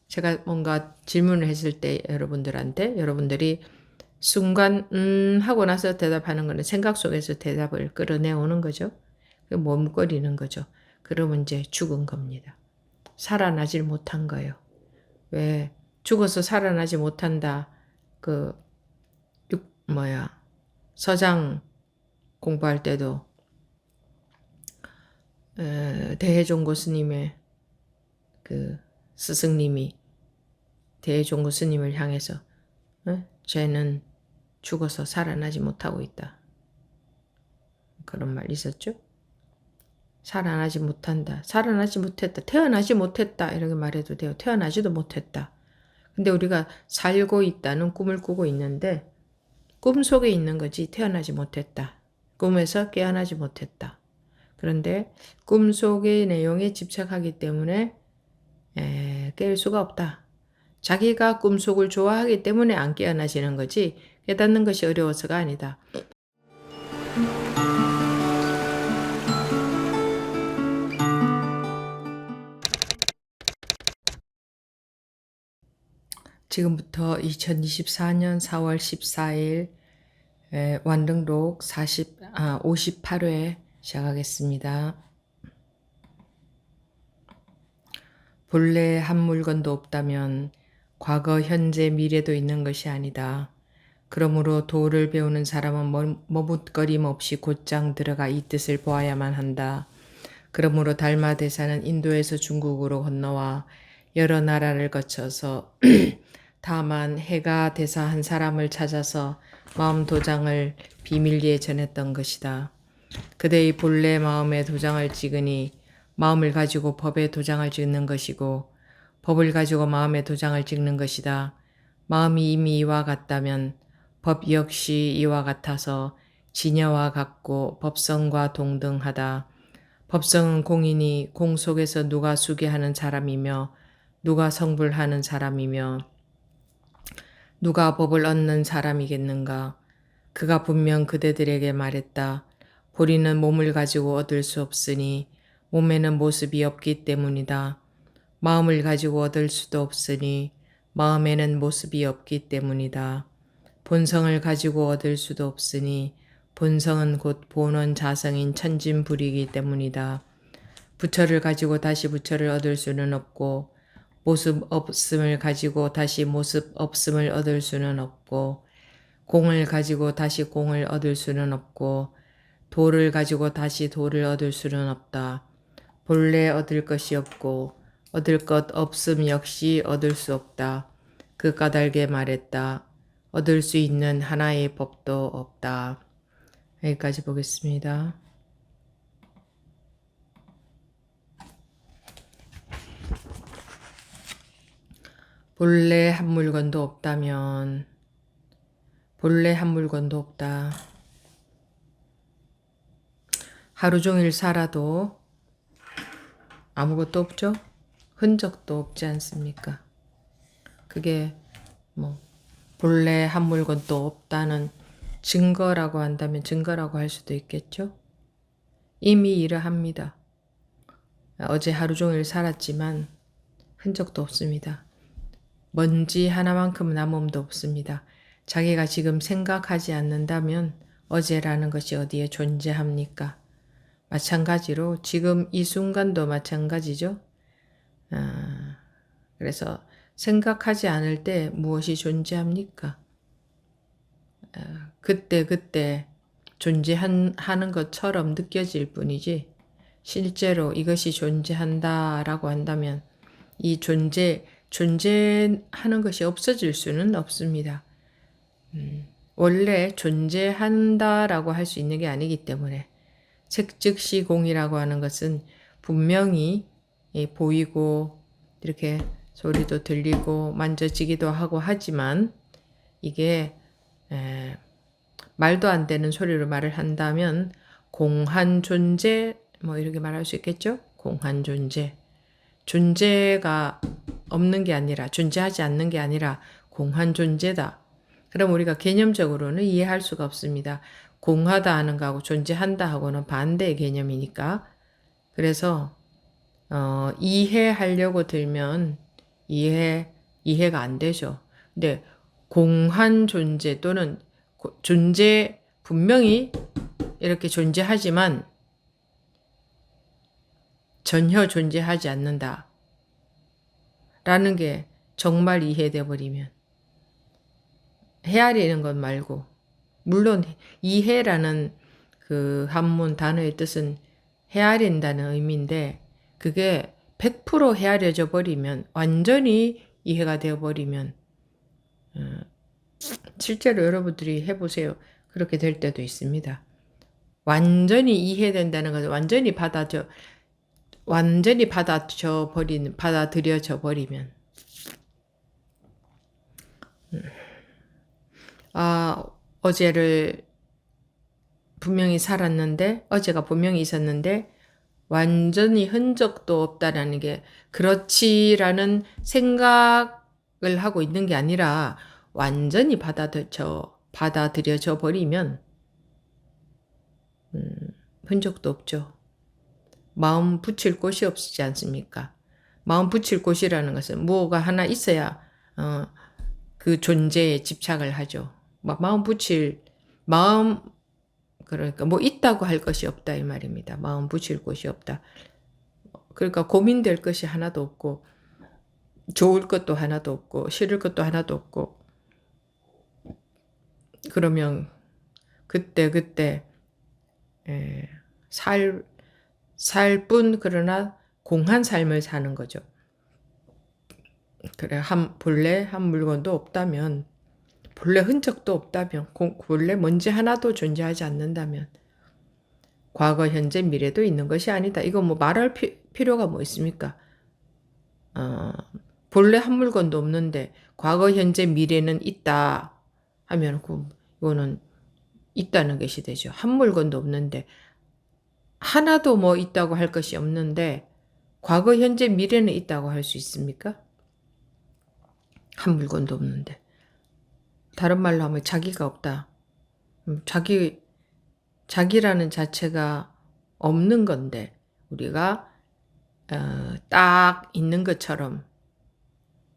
제가 뭔가 질문을 했을 때 여러분들이 순간 하고 나서 대답하는 거는 생각 속에서 대답을 끌어내오는 거죠. 머뭇거리는 거죠. 그러면 이제 죽은 겁니다. 살아나질 못한 거예요. 왜 죽어서 살아나지 못한다. 그 서장 공부할 때도 대해종고 스님의 그 스승님이 대해종고 스님을 향해서 쟤는 죽어서 살아나지 못하고 있다. 그런 말 있었죠? 살아나지 못한다. 살아나지 못했다. 태어나지 못했다. 이렇게 말해도 돼요. 태어나지도 못했다. 근데 우리가 살고 있다는 꿈을 꾸고 있는데 꿈 속에 있는 거지 태어나지 못했다. 꿈에서 깨어나지 못했다. 그런데 꿈 속의 내용에 집착하기 때문에 깰 수가 없다. 자기가 꿈속을 좋아하기 때문에 안 깨어나지는 거지 깨닫는 것이 어려워서가 아니다. 지금부터 2024년 4월 14일 완등록 58회 시작하겠습니다. 본래 한 물건도 없다면 과거, 현재, 미래도 있는 것이 아니다. 그러므로 도를 배우는 사람은 머뭇거림 없이 곧장 들어가 이 뜻을 보아야만 한다. 그러므로 달마 대사는 인도에서 중국으로 건너와 여러 나라를 거쳐서 다만 해가 대사 한 사람을 찾아서 마음 도장을 비밀리에 전했던 것이다. 그대의 본래 마음에 도장을 찍으니 마음을 가지고 법에 도장을 찍는 것이고 법을 가지고 마음에 도장을 찍는 것이다. 마음이 이미 이와 같다면 법 역시 이와 같아서 진여와 같고 법성과 동등하다. 법성은 공이니 공 속에서 누가 수계하는 사람이며 누가 성불하는 사람이며 누가 법을 얻는 사람이겠는가. 그가 분명 그대들에게 말했다. 보리는 몸을 가지고 얻을 수 없으니 몸에는 모습이 없기 때문이다. 마음을 가지고 얻을 수도 없으니 마음에는 모습이 없기 때문이다. 본성을 가지고 얻을 수도 없으니 본성은 곧 본원 자성인 천진불이기 때문이다. 부처를 가지고 다시 부처를 얻을 수는 없고 모습 없음을 가지고 다시 모습 없음을 얻을 수는 없고 공을 가지고 다시 공을 얻을 수는 없고 도를 가지고 다시 도를 얻을 수는 없다. 본래 얻을 것이 없고 얻을 것 없음 역시 얻을 수 없다. 그 까닭에 말했다. 얻을 수 있는 하나의 법도 없다. 여기까지 보겠습니다. 본래 한 물건도 없다면 본래 한 물건도 없다. 하루 종일 살아도 아무것도 없죠? 흔적도 없지 않습니까? 그게 본래 한 물건도 없다는 증거라고 한다면 증거라고 할 수도 있겠죠? 이미 이러합니다. 어제 하루 종일 살았지만 흔적도 없습니다. 먼지 하나만큼 남음도 없습니다. 자기가 지금 생각하지 않는다면 어제라는 것이 어디에 존재합니까? 마찬가지로 지금 이 순간도 마찬가지죠. 그래서 생각하지 않을 때 무엇이 존재합니까? 그때 존재하는 것처럼 느껴질 뿐이지 실제로 이것이 존재한다라고 한다면 이 존재하는 것이 없어질 수는 없습니다. 원래 존재한다라고 할 수 있는 게 아니기 때문에 즉시 공이라고 하는 것은 분명히 보이고 이렇게 소리도 들리고 만져지기도 하고 하지만 이게 말도 안 되는 소리로 말을 한다면 공한 존재 이렇게 말할 수 있겠죠? 공한 존재. 존재가 없는 게 아니라 존재하지 않는 게 아니라 공한 존재다. 그럼 우리가 개념적으로는 이해할 수가 없습니다. 공하다 하는 거하고 존재한다 하고는 반대의 개념이니까. 그래서 이해하려고 들면 이해가 안 되죠. 근데 공한 존재 또는 존재 분명히 이렇게 존재하지만 전혀 존재하지 않는다 라는 게 정말 이해돼 버리면 헤아리는 것 말고, 물론 이해라는 그 한문 단어의 뜻은 헤아린다는 의미인데 그게 100% 헤아려져 버리면, 완전히 이해가 되어 버리면 실제로 여러분들이 해보세요. 그렇게 될 때도 있습니다. 완전히 이해된다는 것은 완전히 받아들여져 버리면, 어제가 분명히 있었는데 완전히 흔적도 없다라는 게 그렇지라는 생각을 하고 있는 게 아니라 완전히 받아들여져 버리면 흔적도 없죠. 마음 붙일 곳이 없지 않습니까? 마음 붙일 곳이라는 것은 뭐가 하나 있어야 그 존재에 집착을 하죠. 그러니까 뭐 있다고 할 것이 없다 이 말입니다. 마음 붙일 곳이 없다. 그러니까 고민될 것이 하나도 없고, 좋을 것도 하나도 없고, 싫을 것도 하나도 없고, 그러면 그때 그러나 공한 삶을 사는 거죠. 그래, 본래 한 물건도 없다면, 본래 흔적도 없다면, 본래 먼지 하나도 존재하지 않는다면, 과거, 현재, 미래도 있는 것이 아니다. 이거 뭐 말할 필요가 뭐 있습니까? 본래 한 물건도 없는데 과거, 현재, 미래는 있다 하면 이거는 있다는 것이 되죠. 한 물건도 없는데, 하나도 뭐 있다고 할 것이 없는데 과거, 현재, 미래는 있다고 할 수 있습니까? 한 물건도 없는데. 다른 말로 하면 자기가 없다. 자기라는 자체가 없는 건데 우리가 딱 있는 것처럼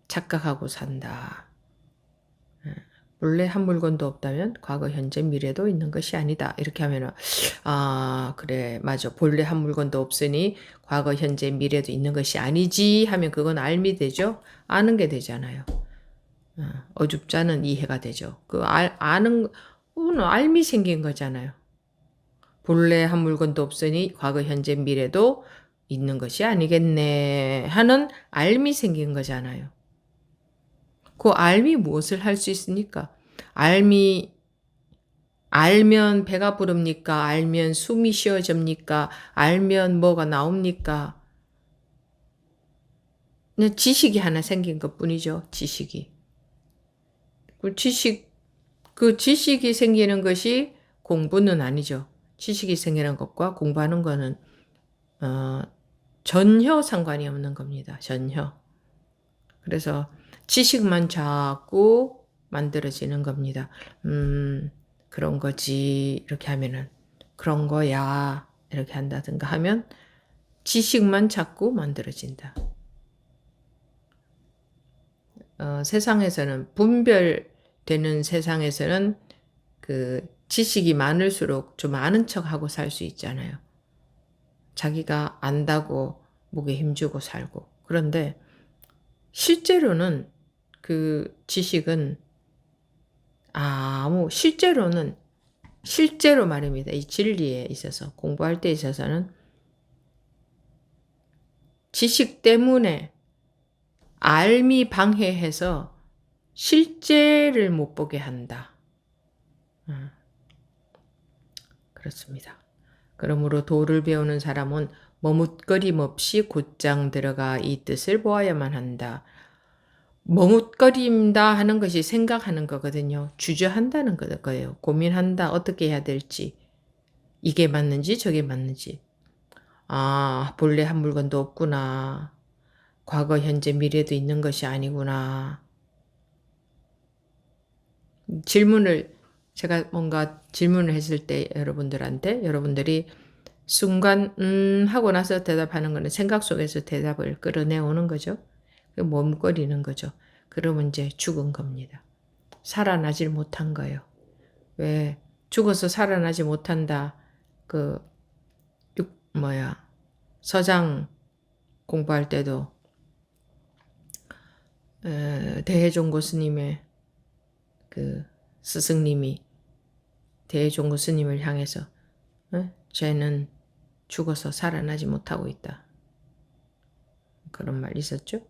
착각하고 산다. 원래 한 물건도 없다면 과거, 현재, 미래도 있는 것이 아니다. 이렇게 하면은 그래, 맞아. 본래 한 물건도 없으니 과거, 현재, 미래도 있는 것이 아니지 하면 그건 알미 되죠. 아는 게 되잖아요. 어줍잖은 이해가 되죠. 아는 거는 알미 생긴 거잖아요. 본래 한 물건도 없으니 과거, 현재, 미래도 있는 것이 아니겠네 하는 알미 생긴 거잖아요. 그 알미 무엇을 할 수 있습니까? 알면 배가 부릅니까? 알면 숨이 쉬어집니까? 알면 뭐가 나옵니까? 그냥 지식이 하나 생긴 것 뿐이죠. 지식이. 그 지식이 생기는 것이 공부는 아니죠. 지식이 생기는 것과 공부하는 거는 전혀 상관이 없는 겁니다. 전혀. 그래서 지식만 자꾸 만들어지는 겁니다. 그런 거지 이렇게 하면은 그런 거야 이렇게 한다든가 하면 지식만 자꾸 만들어진다. 세상에서는 분별되는 세상에서는 그 지식이 많을수록 좀 아는 척하고 살 수 있잖아요. 자기가 안다고 목에 힘주고 살고. 그런데 실제로는 그 지식은 실제로 말입니다. 이 진리에 있어서 공부할 때 있어서는 지식 때문에 알미 방해해서 실제를 못 보게 한다. 그렇습니다. 그러므로 도를 배우는 사람은 머뭇거림 없이 곧장 들어가 이 뜻을 보아야만 한다. 머뭇거린다 하는 것이 생각하는 거거든요. 주저한다는 거예요. 고민한다. 어떻게 해야 될지. 이게 맞는지 저게 맞는지. 본래 한 물건도 없구나. 과거, 현재, 미래도 있는 것이 아니구나. 제가 뭔가 질문을 했을 때 여러분들이 순간 하고 나서 대답하는 거는 생각 속에서 대답을 끌어내오는 거죠. 머뭇거리는 거죠. 그러면 이제 죽은 겁니다. 살아나질 못한 거예요. 왜 죽어서 살아나지 못한다. 그 서장 공부할 때도 대해종고 스님의 그 스승님이 대해종고 스님을 향해서 쟤는 죽어서 살아나지 못하고 있다. 그런 말 있었죠?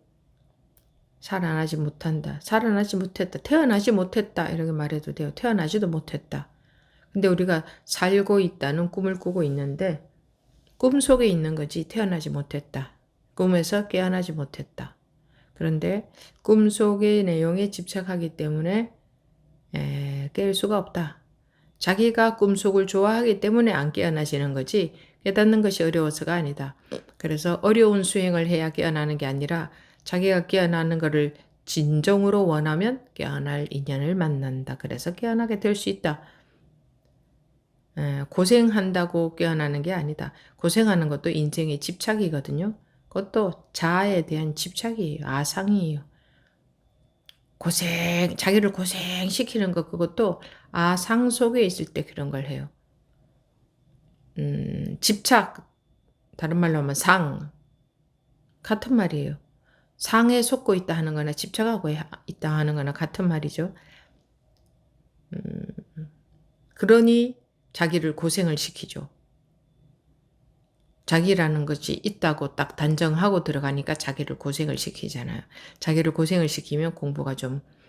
살아나지 못한다. 살아나지 못했다. 태어나지 못했다. 이렇게 말해도 돼요. 태어나지도 못했다. 근데 우리가 살고 있다는 꿈을 꾸고 있는데 꿈 속에 있는 거지 태어나지 못했다. 꿈에서 깨어나지 못했다. 그런데 꿈 속의 내용에 집착하기 때문에 깰 수가 없다. 자기가 꿈속을 좋아하기 때문에 안 깨어나시는 거지 깨닫는 것이 어려워서가 아니다. 그래서 어려운 수행을 해야 깨어나는 게 아니라 자기가 깨어나는 것을 진정으로 원하면 깨어날 인연을 만난다. 그래서 깨어나게 될 수 있다. 고생한다고 깨어나는 게 아니다. 고생하는 것도 인생의 집착이거든요. 그것도 자아에 대한 집착이에요. 아상이에요. 자기를 고생시키는 것, 그것도 아상 속에 있을 때 그런 걸 해요. 집착, 다른 말로 하면 같은 말이에요. 상에 속고 있다 하는 거나 집착하고 있다 하는 거나 같은 말이죠. 그러니 자기를 고생을 시키죠. 자기라는 것이 있다고 딱 단정하고 들어가니까 자기를 고생을 시키잖아요. 자기를 고생을 시키면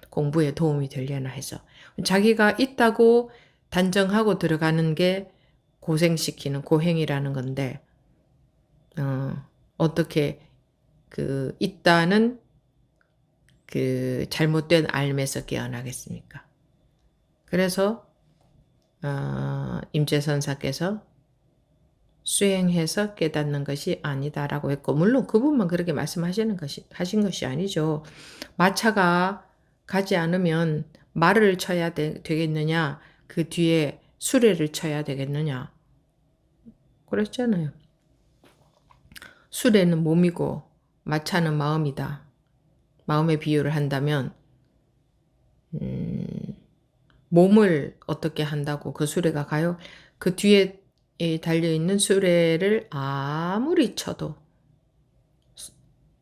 공부에 도움이 되려나 해서. 자기가 있다고 단정하고 들어가는 게 고생시키는 고행이라는 건데, 어떻게 있다는 잘못된 알매서 깨어나겠습니까? 그래서, 임재선사께서 수행해서 깨닫는 것이 아니다라고 했고, 물론 그분만 그렇게 하신 것이 아니죠. 마차가 가지 않으면 말을 쳐야 되겠느냐, 그 뒤에 수레를 쳐야 되겠느냐. 그랬잖아요. 수레는 몸이고 마차는 마음이다. 마음의 비유를 한다면 몸을 어떻게 한다고 그 수레가 가요? 그 뒤에 달려있는 수레를 아무리 쳐도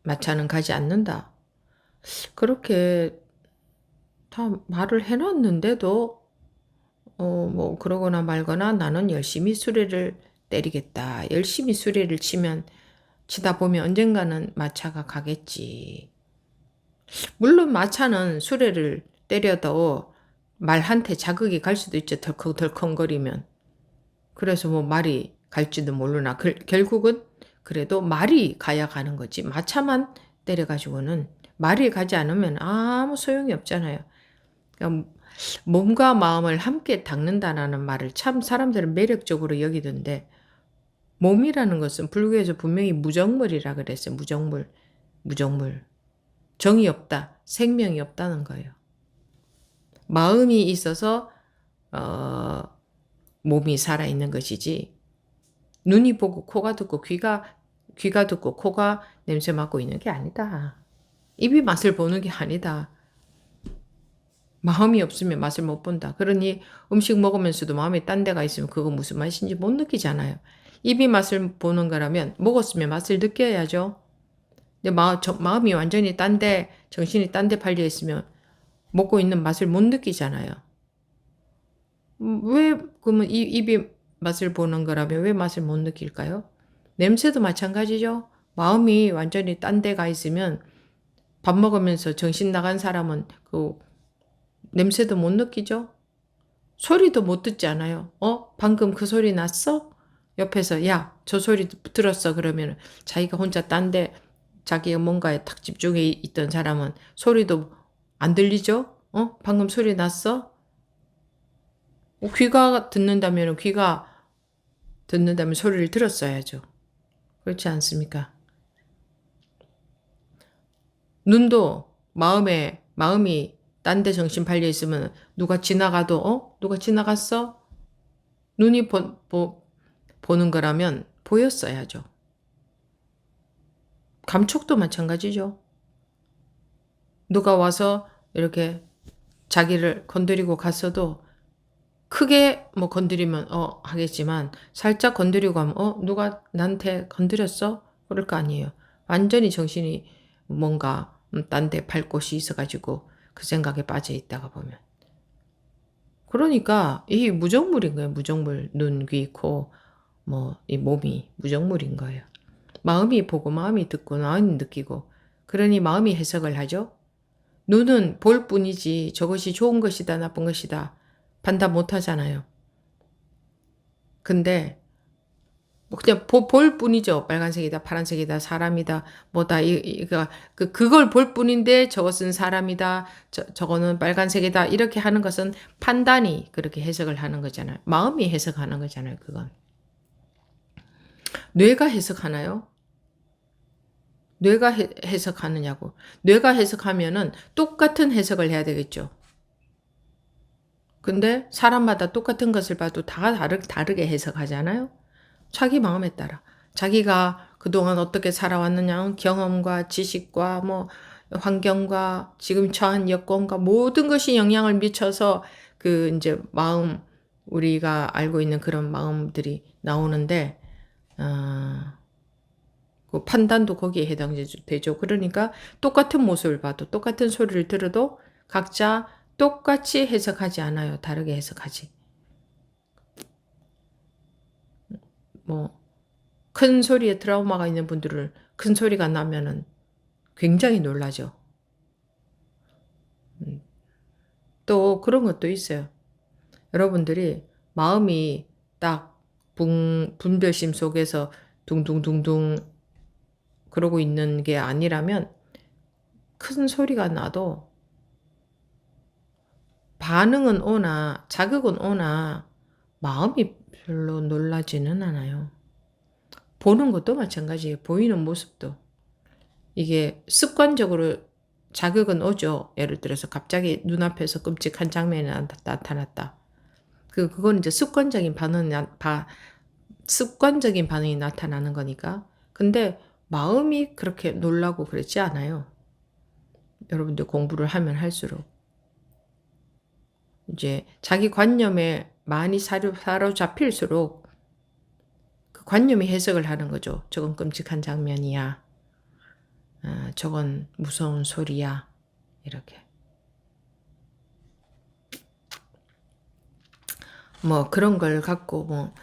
마차는 가지 않는다. 그렇게 다 말을 해놨는데도 그러거나 말거나 나는 열심히 수레를 때리겠다. 열심히 수레를 치다 보면 언젠가는 마차가 가겠지. 물론 마차는 수레를 때려도 말한테 자극이 갈 수도 있죠. 덜컹덜컹거리면. 그래서 말이 갈지도 모르나. 결국은 그래도 말이 가야 가는 거지. 마차만 때려가지고는 말이 가지 않으면 아무 소용이 없잖아요. 그러니까 몸과 마음을 함께 닦는다라는 말을 참 사람들은 매력적으로 여기던데, 몸이라는 것은 불교에서 분명히 무정물이라 그랬어요. 무정물. 정이 없다. 생명이 없다는 거예요. 마음이 있어서 몸이 살아있는 것이지, 눈이 보고 코가 듣고 귀가 듣고 코가 냄새 맡고 있는 게 아니다. 입이 맛을 보는 게 아니다. 마음이 없으면 맛을 못 본다. 그러니 음식 먹으면서도 마음이 딴 데가 있으면 그거 무슨 맛인지 못 느끼잖아요. 입이 맛을 보는 거라면 먹었으면 맛을 느껴야죠. 근데 마음이 완전히 딴 데, 정신이 딴 데 팔려 있으면 먹고 있는 맛을 못 느끼잖아요. 왜 그러면 입이 맛을 보는 거라면 왜 맛을 못 느낄까요? 냄새도 마찬가지죠. 마음이 완전히 딴 데 가 있으면 밥 먹으면서 정신 나간 사람은 그 냄새도 못 느끼죠? 소리도 못 듣지 않아요? 방금 그 소리 났어? 옆에서 야, 저 소리 들었어. 그러면 자기가 혼자 딴데 자기가 뭔가에 탁 집중해 있던 사람은 소리도 안 들리죠? 방금 소리 났어? 귀가 듣는다면 소리를 들었어야죠. 그렇지 않습니까? 눈도 마음이 딴 데 정신 팔려 있으면 누가 지나가도 누가 지나갔어? 눈이 보는 거라면 보였어야죠. 감촉도 마찬가지죠. 누가 와서 이렇게 자기를 건드리고 갔어도 크게 뭐 건드리면 하겠지만 살짝 건드리고 하면 누가 나한테 건드렸어? 그럴 거 아니에요. 완전히 정신이 뭔가 딴 데 발 곳이 있어 가지고 그 생각에 빠져 있다가 보면. 그러니까 이 무정물인 거예요. 무정물. 눈, 귀, 코, 뭐 이 몸이 무정물인 거예요. 마음이 보고 마음이 듣고 마음이 느끼고, 그러니 마음이 해석을 하죠. 눈은 볼 뿐이지 저것이 좋은 것이다 나쁜 것이다 판단 못 하잖아요. 근데 뭐 그냥 볼 뿐이죠. 빨간색이다, 파란색이다, 사람이다, 뭐다, 이거, 그걸 볼 뿐인데 저것은 사람이다, 저거는 빨간색이다, 이렇게 하는 것은 판단이 그렇게 해석을 하는 거잖아요. 마음이 해석하는 거잖아요, 그건. 뇌가 해석하나요? 뇌가 해석하느냐고. 뇌가 해석하면은 똑같은 해석을 해야 되겠죠. 근데 사람마다 똑같은 것을 봐도 다 다르게 해석하잖아요. 자기 마음에 따라. 자기가 그동안 어떻게 살아왔느냐, 경험과 지식과 뭐 환경과 지금 처한 여건과 모든 것이 영향을 미쳐서 그 이제 마음, 우리가 알고 있는 그런 마음들이 나오는데, 그 판단도 거기에 해당되죠. 그러니까 똑같은 모습을 봐도 똑같은 소리를 들어도 각자 똑같이 해석하지 않아요. 다르게 해석하지. 뭐 큰 소리에 트라우마가 있는 분들은 큰 소리가 나면은 굉장히 놀라죠. 또 그런 것도 있어요. 여러분들이 마음이 딱 분별심 속에서 둥둥둥둥 그러고 있는 게 아니라면 큰 소리가 나도 반응은 오나 자극은 오나 마음이 별로 놀라지는 않아요. 보는 것도 마찬가지예요. 보이는 모습도. 이게 습관적으로 자극은 오죠. 예를 들어서 갑자기 눈앞에서 끔찍한 장면이 나타났다. 그건 이제 습관적인 반응이 나타나는 거니까. 근데 마음이 그렇게 놀라고 그렇지 않아요. 여러분들 공부를 하면 할수록. 이제 자기 관념에 많이 사로잡힐수록 그 관념이 해석을 하는 거죠. 저건 끔찍한 장면이야. 저건 무서운 소리야. 이렇게. 뭐 그런 걸 갖고 뭐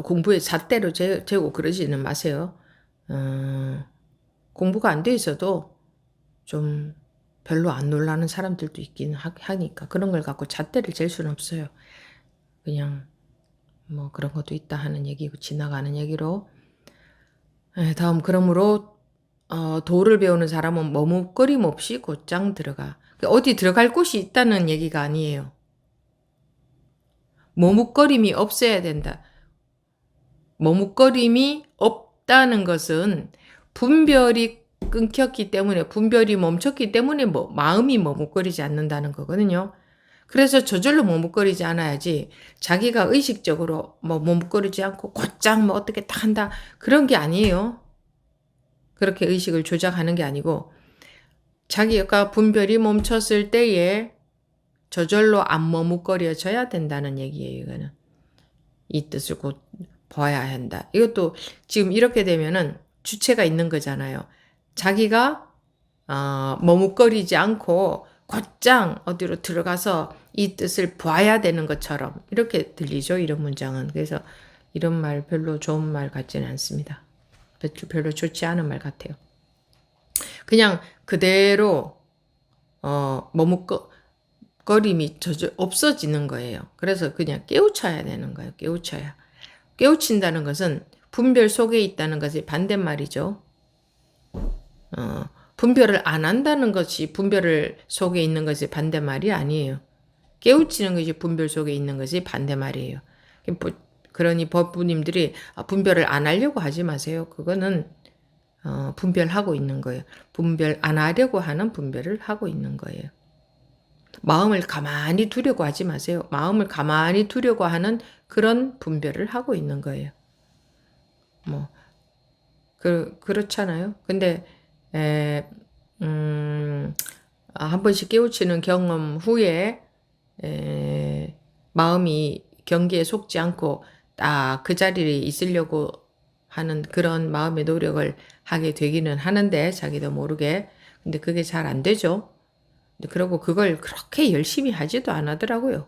공부에 잣대로 재고 그러지는 마세요. 공부가 안 돼 있어도 좀 별로 안 놀라는 사람들도 있긴 하니까 그런 걸 갖고 잣대를 잴 수는 없어요. 그냥 뭐 그런 것도 있다 하는 얘기고 지나가는 얘기로. 다음 그러므로 도를 배우는 사람은 머뭇거림 없이 곧장 들어가. 어디 들어갈 곳이 있다는 얘기가 아니에요. 머뭇거림이 없어야 된다. 머뭇거림이 없다는 것은 분별이 끊겼기 때문에, 분별이 멈췄기 때문에 마음이 머뭇거리지 않는다는 거거든요. 그래서 저절로 머뭇거리지 않아야지 자기가 의식적으로 머뭇거리지 않고 곧장 어떻게 딱 한다 그런 게 아니에요. 그렇게 의식을 조작하는 게 아니고 자기가 분별이 멈췄을 때에 저절로 안 머뭇거려져야 된다는 얘기예요. 이거는 이 뜻을 곧 봐야 한다. 이것도 지금 이렇게 되면은 주체가 있는 거잖아요. 자기가 머뭇거리지 않고 곧장 어디로 들어가서 이 뜻을 봐야 되는 것처럼 이렇게 들리죠. 이런 문장은. 그래서 이런 말 별로 좋은 말 같지는 않습니다. 별로 좋지 않은 말 같아요. 그냥 그대로 머뭇거림이 없어지는 거예요. 그래서 그냥 깨우쳐야 되는 거예요. 깨우쳐야. 깨우친다는 것은 분별 속에 있다는 것이 반대말이죠. 분별을 안 한다는 것이 분별 속에 있는 것이 반대말이 아니에요. 깨우치는 것이 분별 속에 있는 것이 반대말이에요. 그러니 법부님들이 분별을 안 하려고 하지 마세요. 그거는 분별하고 있는 거예요. 분별 안 하려고 하는 분별을 하고 있는 거예요. 마음을 가만히 두려고 하지 마세요. 마음을 가만히 두려고 하는 그런 분별을 하고 있는 거예요. 뭐 그렇잖아요. 근데 한 번씩 깨우치는 경험 후에 마음이 경계에 속지 않고 딱 그 자리에 있으려고 하는 그런 마음의 노력을 하게 되기는 하는데 자기도 모르게. 근데 그게 잘 안 되죠. 그러고 그걸 그렇게 열심히 하지도 안 하더라고요.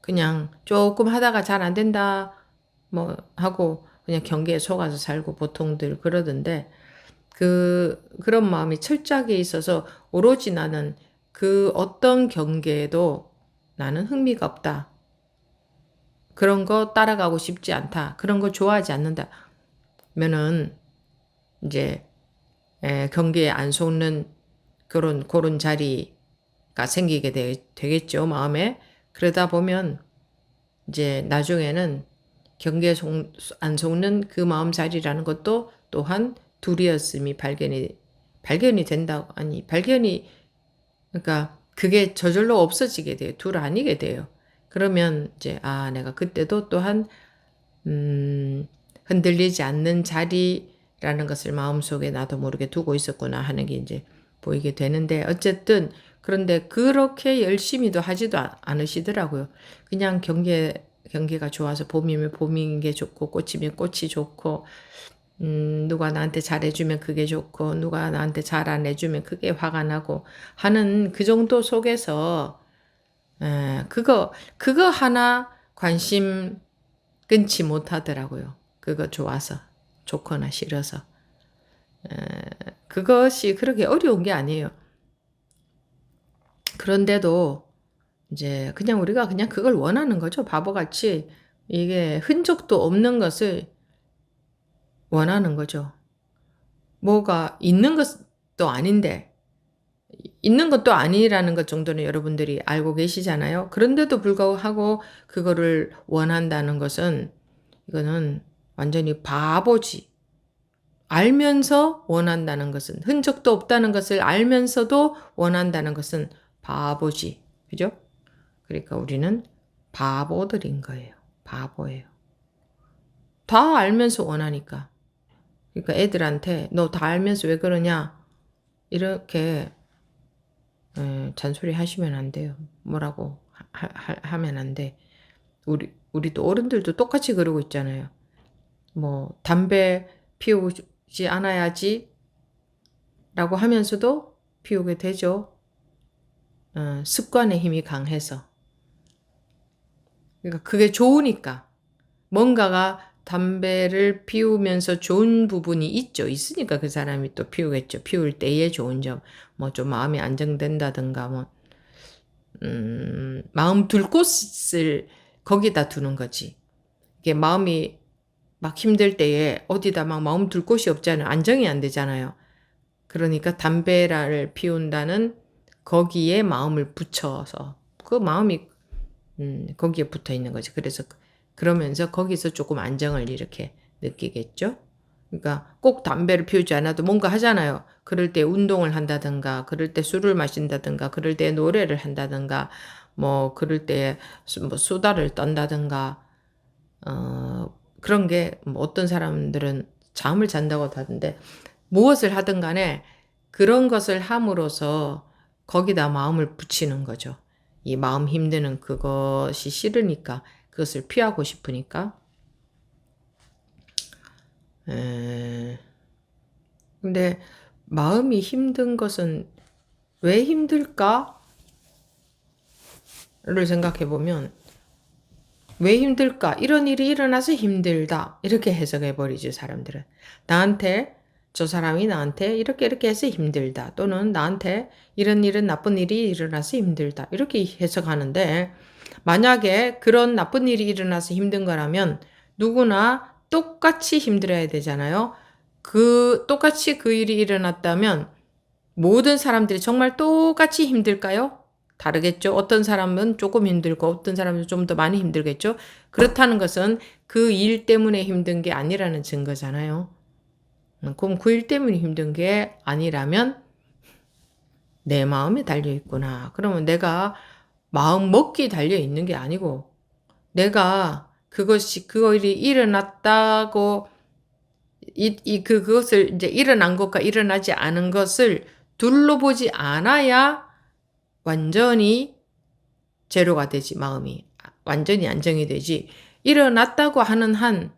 그냥 조금 하다가 잘 안 된다 뭐 하고 그냥 경계에 속아서 살고 보통들 그러던데 그런 마음이 철저하게 있어서 오로지 나는 그 어떤 경계에도 나는 흥미가 없다. 그런 거 따라가고 싶지 않다. 그런 거 좋아하지 않는다. 면은 이제 경계에 안 속는 그런 자리가 생기게 되겠죠. 마음에. 그러다 보면 이제 나중에는 경계에 안 속는 그 마음 자리라는 것도 또한 둘이었음이 발견이 된다고, 아니, 그러니까 그게 저절로 없어지게 돼요. 둘 아니게 돼요. 그러면 이제, 내가 그때도 또한, 흔들리지 않는 자리라는 것을 마음속에 나도 모르게 두고 있었구나 하는 게 이제 보이게 되는데, 어쨌든, 그런데 그렇게 열심히도 하지도 않으시더라고요. 그냥 경계가 좋아서 봄이면 봄인 게 좋고, 꽃이면 꽃이 좋고, 누가 나한테 잘해주면 그게 좋고, 누가 나한테 잘 안 해주면 그게 화가 나고 하는 그 정도 속에서, 그거 하나 관심 끊지 못하더라고요. 그거 좋아서, 좋거나 싫어서. 그것이 그렇게 어려운 게 아니에요. 그런데도 이제 그냥 우리가 그냥 그걸 원하는 거죠. 바보같이 이게 흔적도 없는 것을 원하는 거죠. 뭐가 있는 것도 아닌데, 있는 것도 아니라는 것 정도는 여러분들이 알고 계시잖아요. 그런데도 불구하고 그거를 원한다는 것은 이거는 완전히 바보지. 알면서 원한다는 것은, 흔적도 없다는 것을 알면서도 원한다는 것은 바보지. 그죠? 그러니까 우리는 바보들인 거예요. 바보예요. 다 알면서 원하니까. 그러니까 애들한테 너 다 알면서 왜 그러냐? 이렇게 잔소리 하시면 안 돼요. 뭐라고 하면 안 돼. 우리도 어른들도 똑같이 그러고 있잖아요. 뭐 담배 피우지 않아야지 라고 하면서도 피우게 되죠. 습관의 힘이 강해서. 그러니까 그게 좋으니까. 뭔가가 담배를 피우면서 좋은 부분이 있으니까 그 사람이 또 피우겠죠. 피울 때의 좋은 점. 뭐 좀 마음이 안정된다든가 뭐 마음 둘 곳을 거기다 두는 거지. 이게 마음이 막 힘들 때에 어디다 막 마음 둘 곳이 없잖아요. 안정이 안 되잖아요. 그러니까 담배를 피운다는 거기에 마음을 붙여서 그 마음이 거기에 붙어 있는 거지. 그래서 그러면서 거기서 조금 안정을 이렇게 느끼겠죠. 그러니까 꼭 담배를 피우지 않아도 뭔가 하잖아요. 그럴 때 운동을 한다든가, 그럴 때 술을 마신다든가, 그럴 때 노래를 한다든가, 뭐 그럴 때 뭐 수다를 떤다든가, 그런 게뭐 어떤 사람들은 잠을 잔다고 하던데 무엇을 하든 간에 그런 것을 함으로써 거기다 마음을 붙이는 거죠. 이 마음 힘드는 그것이 싫으니까, 그것을 피하고 싶으니까. 근데 마음이 힘든 것은 왜 힘들까? 를 생각해 보면 왜 힘들까? 이런 일이 일어나서 힘들다. 이렇게 해석해 버리죠, 사람들은. 저 사람이 나한테 이렇게 해서 힘들다. 또는 나한테 이런 나쁜 일이 일어나서 힘들다. 이렇게 해석하는데, 만약에 그런 나쁜 일이 일어나서 힘든 거라면 누구나 똑같이 힘들어야 되잖아요. 똑같이 그 일이 일어났다면 모든 사람들이 정말 똑같이 힘들까요? 다르겠죠. 어떤 사람은 조금 힘들고 어떤 사람은 좀 더 많이 힘들겠죠. 그렇다는 것은 그 일 때문에 힘든 게 아니라는 증거잖아요. 그럼 그 일 때문에 힘든 게 아니라면 내 마음에 달려있구나. 그러면 내가 마음 먹기 달려있는 게 아니고 내가 그 일이 일어났다고 그것을 이제 일어난 것과 일어나지 않은 것을 둘러보지 않아야 완전히 제로가 되지, 마음이. 완전히 안정이 되지. 일어났다고 하는 한,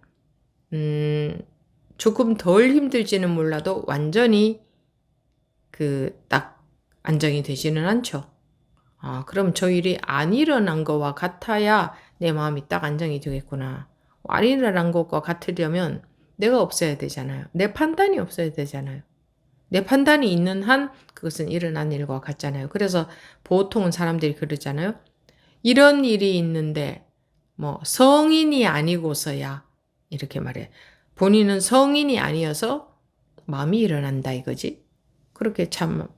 조금 덜 힘들지는 몰라도 완전히 딱 안정이 되지는 않죠. 그럼 저 일이 안 일어난 거와 같아야 내 마음이 딱 안정이 되겠구나. 안 일어난 것과 같으려면 내가 없어야 되잖아요. 내 판단이 없어야 되잖아요. 내 판단이 있는 한 그것은 일어난 일과 같잖아요. 그래서 보통은 사람들이 그러잖아요. 이런 일이 있는데 뭐 성인이 아니고서야 이렇게 말해. 본인은 성인이 아니어서 마음이 일어난다 이거지. 그렇게 참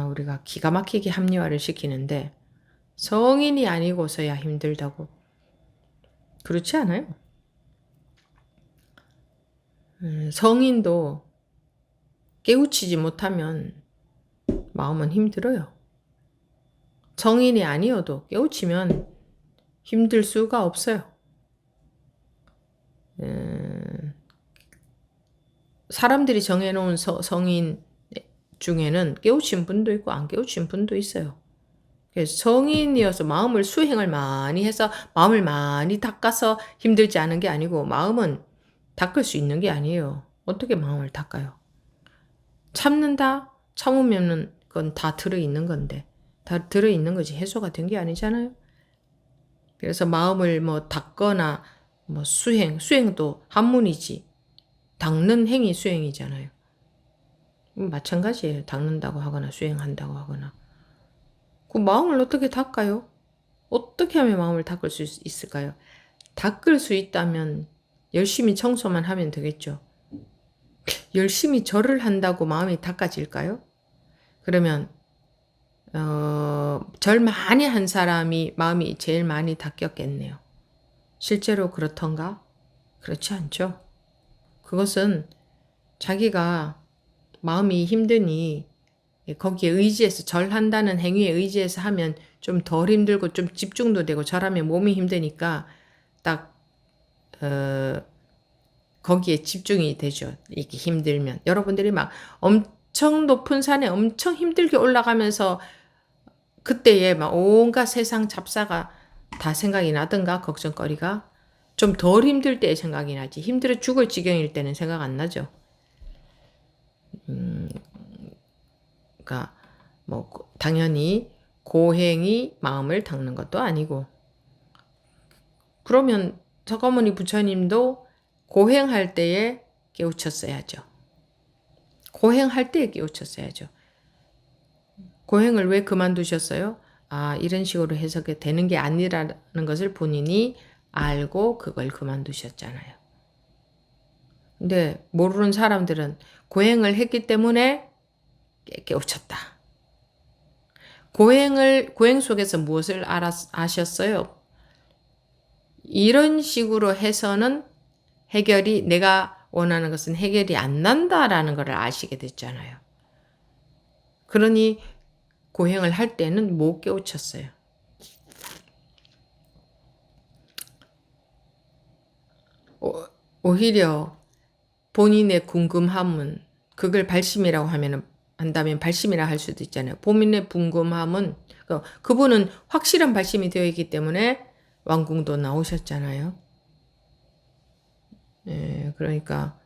우리가 기가 막히게 합리화를 시키는데 성인이 아니고서야 힘들다고. 그렇지 않아요? 성인도 깨우치지 못하면 마음은 힘들어요. 성인이 아니어도 깨우치면 힘들 수가 없어요. 사람들이 정해놓은 성인 중에는 깨우친 분도 있고 안 깨우친 분도 있어요. 그래서 성인이어서 마음을 수행을 많이 해서 마음을 많이 닦아서 힘들지 않은 게 아니고 마음은 닦을 수 있는 게 아니에요. 어떻게 마음을 닦아요? 참는다? 참으면은 그건 다 들어있는 건데 다 들어있는 거지 해소가 된 게 아니잖아요. 그래서 마음을 뭐 닦거나 뭐 수행도 한문이지. 닦는 행위 수행이잖아요. 마찬가지예요. 닦는다고 하거나 수행한다고 하거나. 그 마음을 어떻게 닦아요? 어떻게 하면 마음을 닦을 수 있을까요? 닦을 수 있다면 열심히 청소만 하면 되겠죠. 열심히 절을 한다고 마음이 닦아질까요? 그러면 절 많이 한 사람이 마음이 제일 많이 닦였겠네요. 실제로 그렇던가? 그렇지 않죠. 그것은 자기가 마음이 힘드니 거기에 의지해서 절한다는 행위에 의지해서 하면 좀 덜 힘들고 좀 집중도 되고 절하면 몸이 힘드니까 딱 거기에 집중이 되죠. 이게 힘들면. 여러분들이 막 엄청 높은 산에 엄청 힘들게 올라가면서 그때에 막 온갖 세상 잡사가 다 생각이 나던가 걱정거리가 좀 덜 힘들 때 생각이 나지. 힘들어 죽을 지경일 때는 생각 안 나죠. 그러니까 뭐 당연히 고행이 마음을 닦는 것도 아니고 그러면 서가모니 부처님도 고행할 때에 깨우쳤어야죠. 고행할 때에 깨우쳤어야죠. 고행을 왜 그만두셨어요? 이런 식으로 해석이 되는 게 아니라는 것을 본인이 알고 그걸 그만두셨잖아요. 근데 모르는 사람들은 고행을 했기 때문에 깨우쳤다. 고행 속에서 무엇을 아셨어요? 이런 식으로 해서는 해결이 내가 원하는 것은 해결이 안 난다라는 것을 아시게 됐잖아요. 그러니 고행을 할 때는 못 깨우쳤어요. 오히려 본인의 궁금함은 그걸 발심이라고 한다면 발심이라 할 수도 있잖아요. 본인의 궁금함은 그분은 확실한 발심이 되어 있기 때문에 왕궁도 나오셨잖아요. 그러니까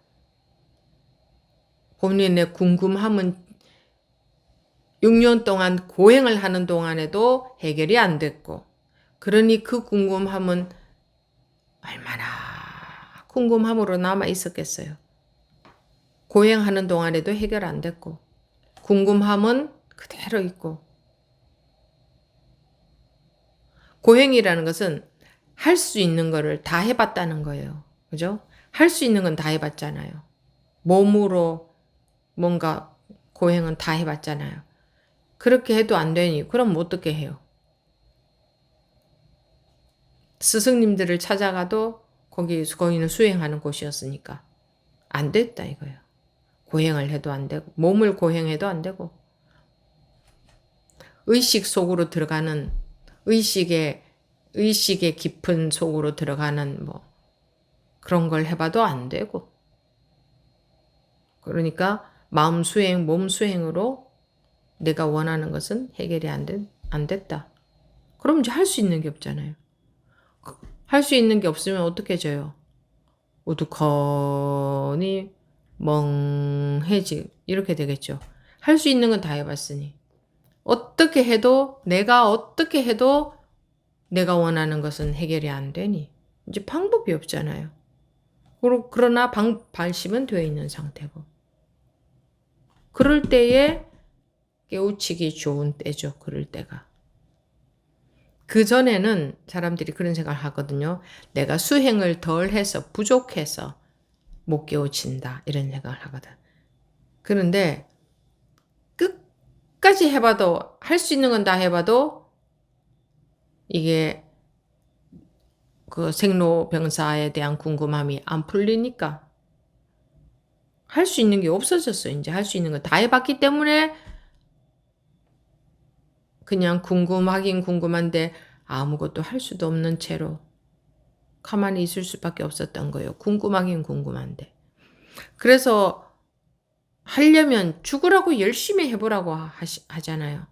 본인의 궁금함은 6년 동안 고행을 하는 동안에도 해결이 안 됐고 그러니 그 궁금함은 얼마나 궁금함으로 남아 있었겠어요. 고행하는 동안에도 해결 안 됐고 궁금함은 그대로 있고 고행이라는 것은 할 수 있는 거를 다 해봤다는 거예요. 그죠? 할 수 있는 건 다 해봤잖아요. 몸으로 뭔가 고행은 다 해봤잖아요. 그렇게 해도 안 되니 그럼 어떻게 해요? 스승님들을 찾아가도 거기는 수행하는 곳이었으니까 안 됐다 이거예요. 고행을 해도 안 되고 몸을 고행해도 안 되고 의식 속으로 들어가는 의식의 깊은 속으로 들어가는 뭐 그런 걸 해봐도 안 되고 그러니까 마음 수행, 몸 수행으로 내가 원하는 것은 해결이 안 됐다. 그럼 이제 할 수 있는 게 없잖아요. 할 수 있는 게 없으면 어떻게 져요? 우두커니 멍해지 이렇게 되겠죠. 할 수 있는 건 다 해봤으니 내가 어떻게 해도 내가 원하는 것은 해결이 안 되니 이제 방법이 없잖아요. 그러나 발심은 되어 있는 상태고 그럴 때에 깨우치기 좋은 때죠. 그럴 때가. 그전에는 사람들이 그런 생각을 하거든요. 내가 수행을 덜 해서 부족해서 못 깨우친다 이런 생각을 하거든. 그런데 끝까지 해봐도 할 수 있는 건 다 해봐도 이게 그 생로병사에 대한 궁금함이 안 풀리니까 할 수 있는 게 없어졌어요. 이제 할 수 있는 거 다 해봤기 때문에 그냥 궁금하긴 궁금한데 아무것도 할 수도 없는 채로 가만히 있을 수밖에 없었던 거예요. 궁금하긴 궁금한데. 그래서 하려면 죽으라고 열심히 해보라고 하잖아요.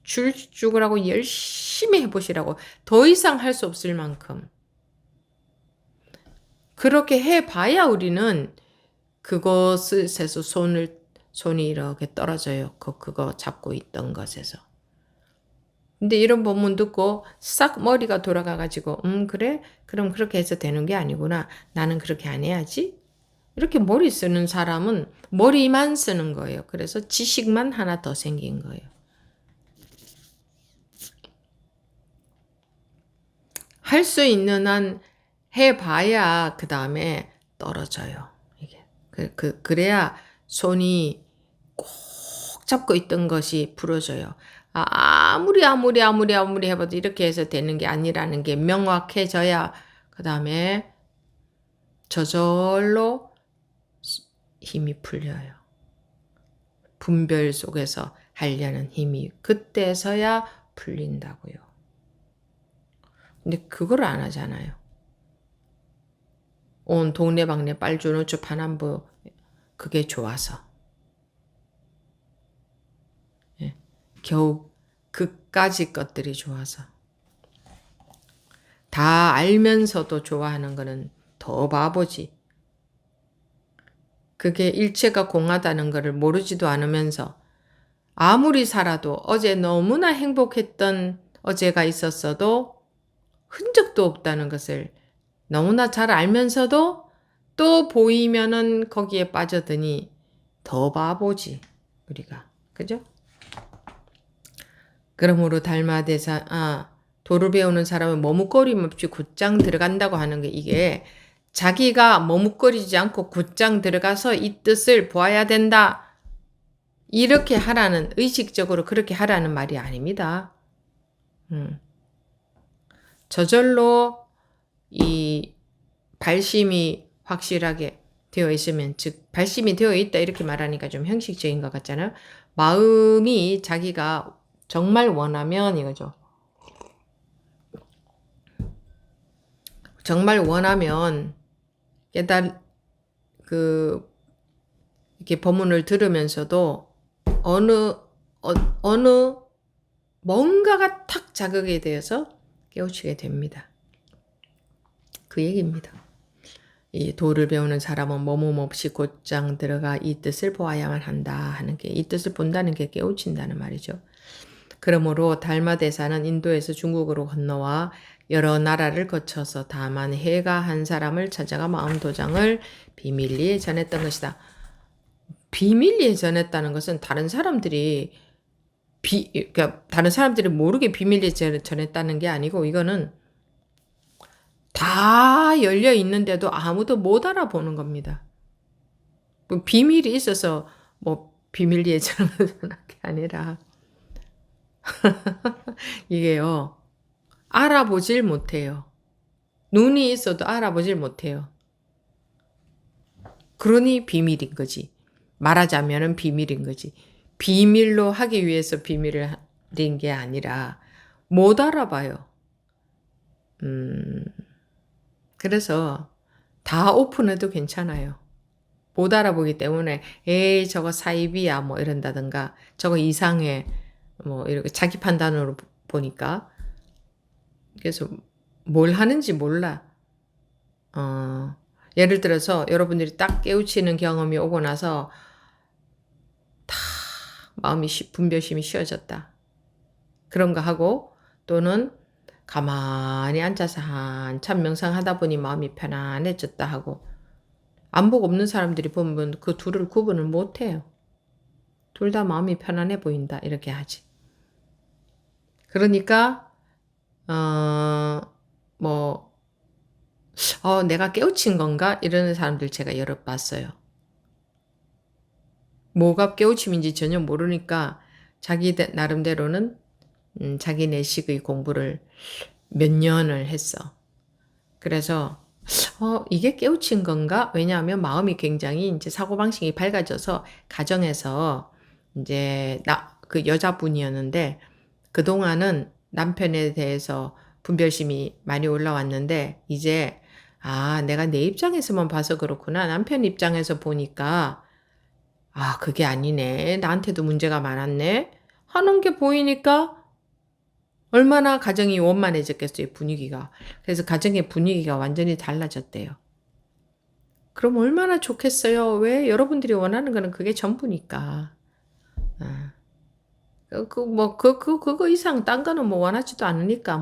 죽으라고 열심히 해보시라고. 더 이상 할 수 없을 만큼. 그렇게 해봐야 우리는 그것에서 손이 이렇게 떨어져요. 그거 잡고 있던 것에서. 근데 이런 본문 듣고 싹 머리가 돌아가가지고 그래? 그럼 그렇게 해서 되는 게 아니구나. 나는 그렇게 안 해야지. 이렇게 머리 쓰는 사람은 머리만 쓰는 거예요. 그래서 지식만 하나 더 생긴 거예요. 할 수 있는 한 해봐야 그 다음에 떨어져요. 이게 그래야 손이 꼭 잡고 있던 것이 부러져요. 아무리 해봐도 이렇게 해서 되는 게 아니라는 게 명확해져야 그 다음에 저절로 힘이 풀려요. 분별 속에서 하려는 힘이 그때서야 풀린다고요. 근데 그걸 안 하잖아요. 온 동네방네 빨주노초 파남부 그게 좋아서. 예. 겨우 그까지 것들이 좋아서. 다 알면서도 좋아하는 거는 더 바보지. 그게 일체가 공하다는 것을 모르지도 않으면서 아무리 살아도 어제 너무나 행복했던 어제가 있었어도 흔적도 없다는 것을 너무나 잘 알면서도 또 보이면은 거기에 빠져드니 더 바보지 우리가. 그죠? 그러므로 도를 배우는 사람은 머뭇거림 없이 곧장 들어간다고 하는 게 이게 자기가 머뭇거리지 않고 곧장 들어가서 이 뜻을 보아야 된다. 이렇게 하라는, 의식적으로 그렇게 하라는 말이 아닙니다. 저절로 이 발심이 확실하게 되어 있으면, 즉 발심이 되어 있다 이렇게 말하니까 좀 형식적인 것 같잖아요. 마음이 자기가 정말 원하면 이거죠. 정말 원하면 이렇게 법문을 들으면서도 어느 뭔가가 탁 자극이 되어서 깨우치게 됩니다. 그 얘기입니다. 이 도를 배우는 사람은 머뭇 없이 곧장 들어가 이 뜻을 보아야만 한다 하는 게, 이 뜻을 본다는 게 깨우친다는 말이죠. 그러므로 달마대사는 인도에서 중국으로 건너와 여러 나라를 거쳐서 다만 해가 한 사람을 찾아가 마음도장을 비밀리에 전했던 것이다. 비밀리에 전했다는 것은 다른 사람들이 모르게 비밀리에 전했다는 게 아니고, 이거는 다 열려 있는데도 아무도 못 알아보는 겁니다. 비밀이 있어서 비밀리에 전하는 게 아니라 이게요, 알아보질 못해요. 눈이 있어도 알아보질 못해요. 그러니 비밀인 거지. 말하자면은 비밀인 거지. 비밀로 하기 위해서 비밀을 한 게 아니라 못 알아봐요. 그래서 다 오픈해도 괜찮아요. 못 알아보기 때문에 에이 저거 사이비야 뭐 이런다든가 저거 이상해 뭐 이렇게 자기 판단으로 보니까 그래서 뭘 하는지 몰라. 예를 들어서 여러분들이 딱 깨우치는 경험이 오고 나서 다 마음이 분별심이 쉬어졌다. 그런가 하고 또는 가만히 앉아서 한참 명상하다 보니 마음이 편안해졌다 하고 안복 없는 사람들이 보면 그 둘을 구분을 못해요. 둘 다 마음이 편안해 보인다 이렇게 하지. 그러니까 내가 깨우친 건가? 이러는 사람들 제가 여러 봤어요. 뭐가 깨우침인지 전혀 모르니까 자기 나름대로는 자기 내식의 공부를 몇 년을 했어. 그래서 이게 깨우친 건가? 왜냐하면 마음이 굉장히 이제 사고방식이 밝아져서 가정에서 이제 그 여자분이었는데 그동안은 남편에 대해서 분별심이 많이 올라왔는데 이제 내가 내 입장에서만 봐서 그렇구나. 남편 입장에서 보니까 그게 아니네. 나한테도 문제가 많았네. 하는 게 보이니까 얼마나 가정이 원만해졌겠어요, 분위기가. 그래서 가정의 분위기가 완전히 달라졌대요. 그럼 얼마나 좋겠어요. 왜? 여러분들이 원하는 거는 그게 전부니까. 그거 이상 딴 거는 뭐 원하지도 않으니까,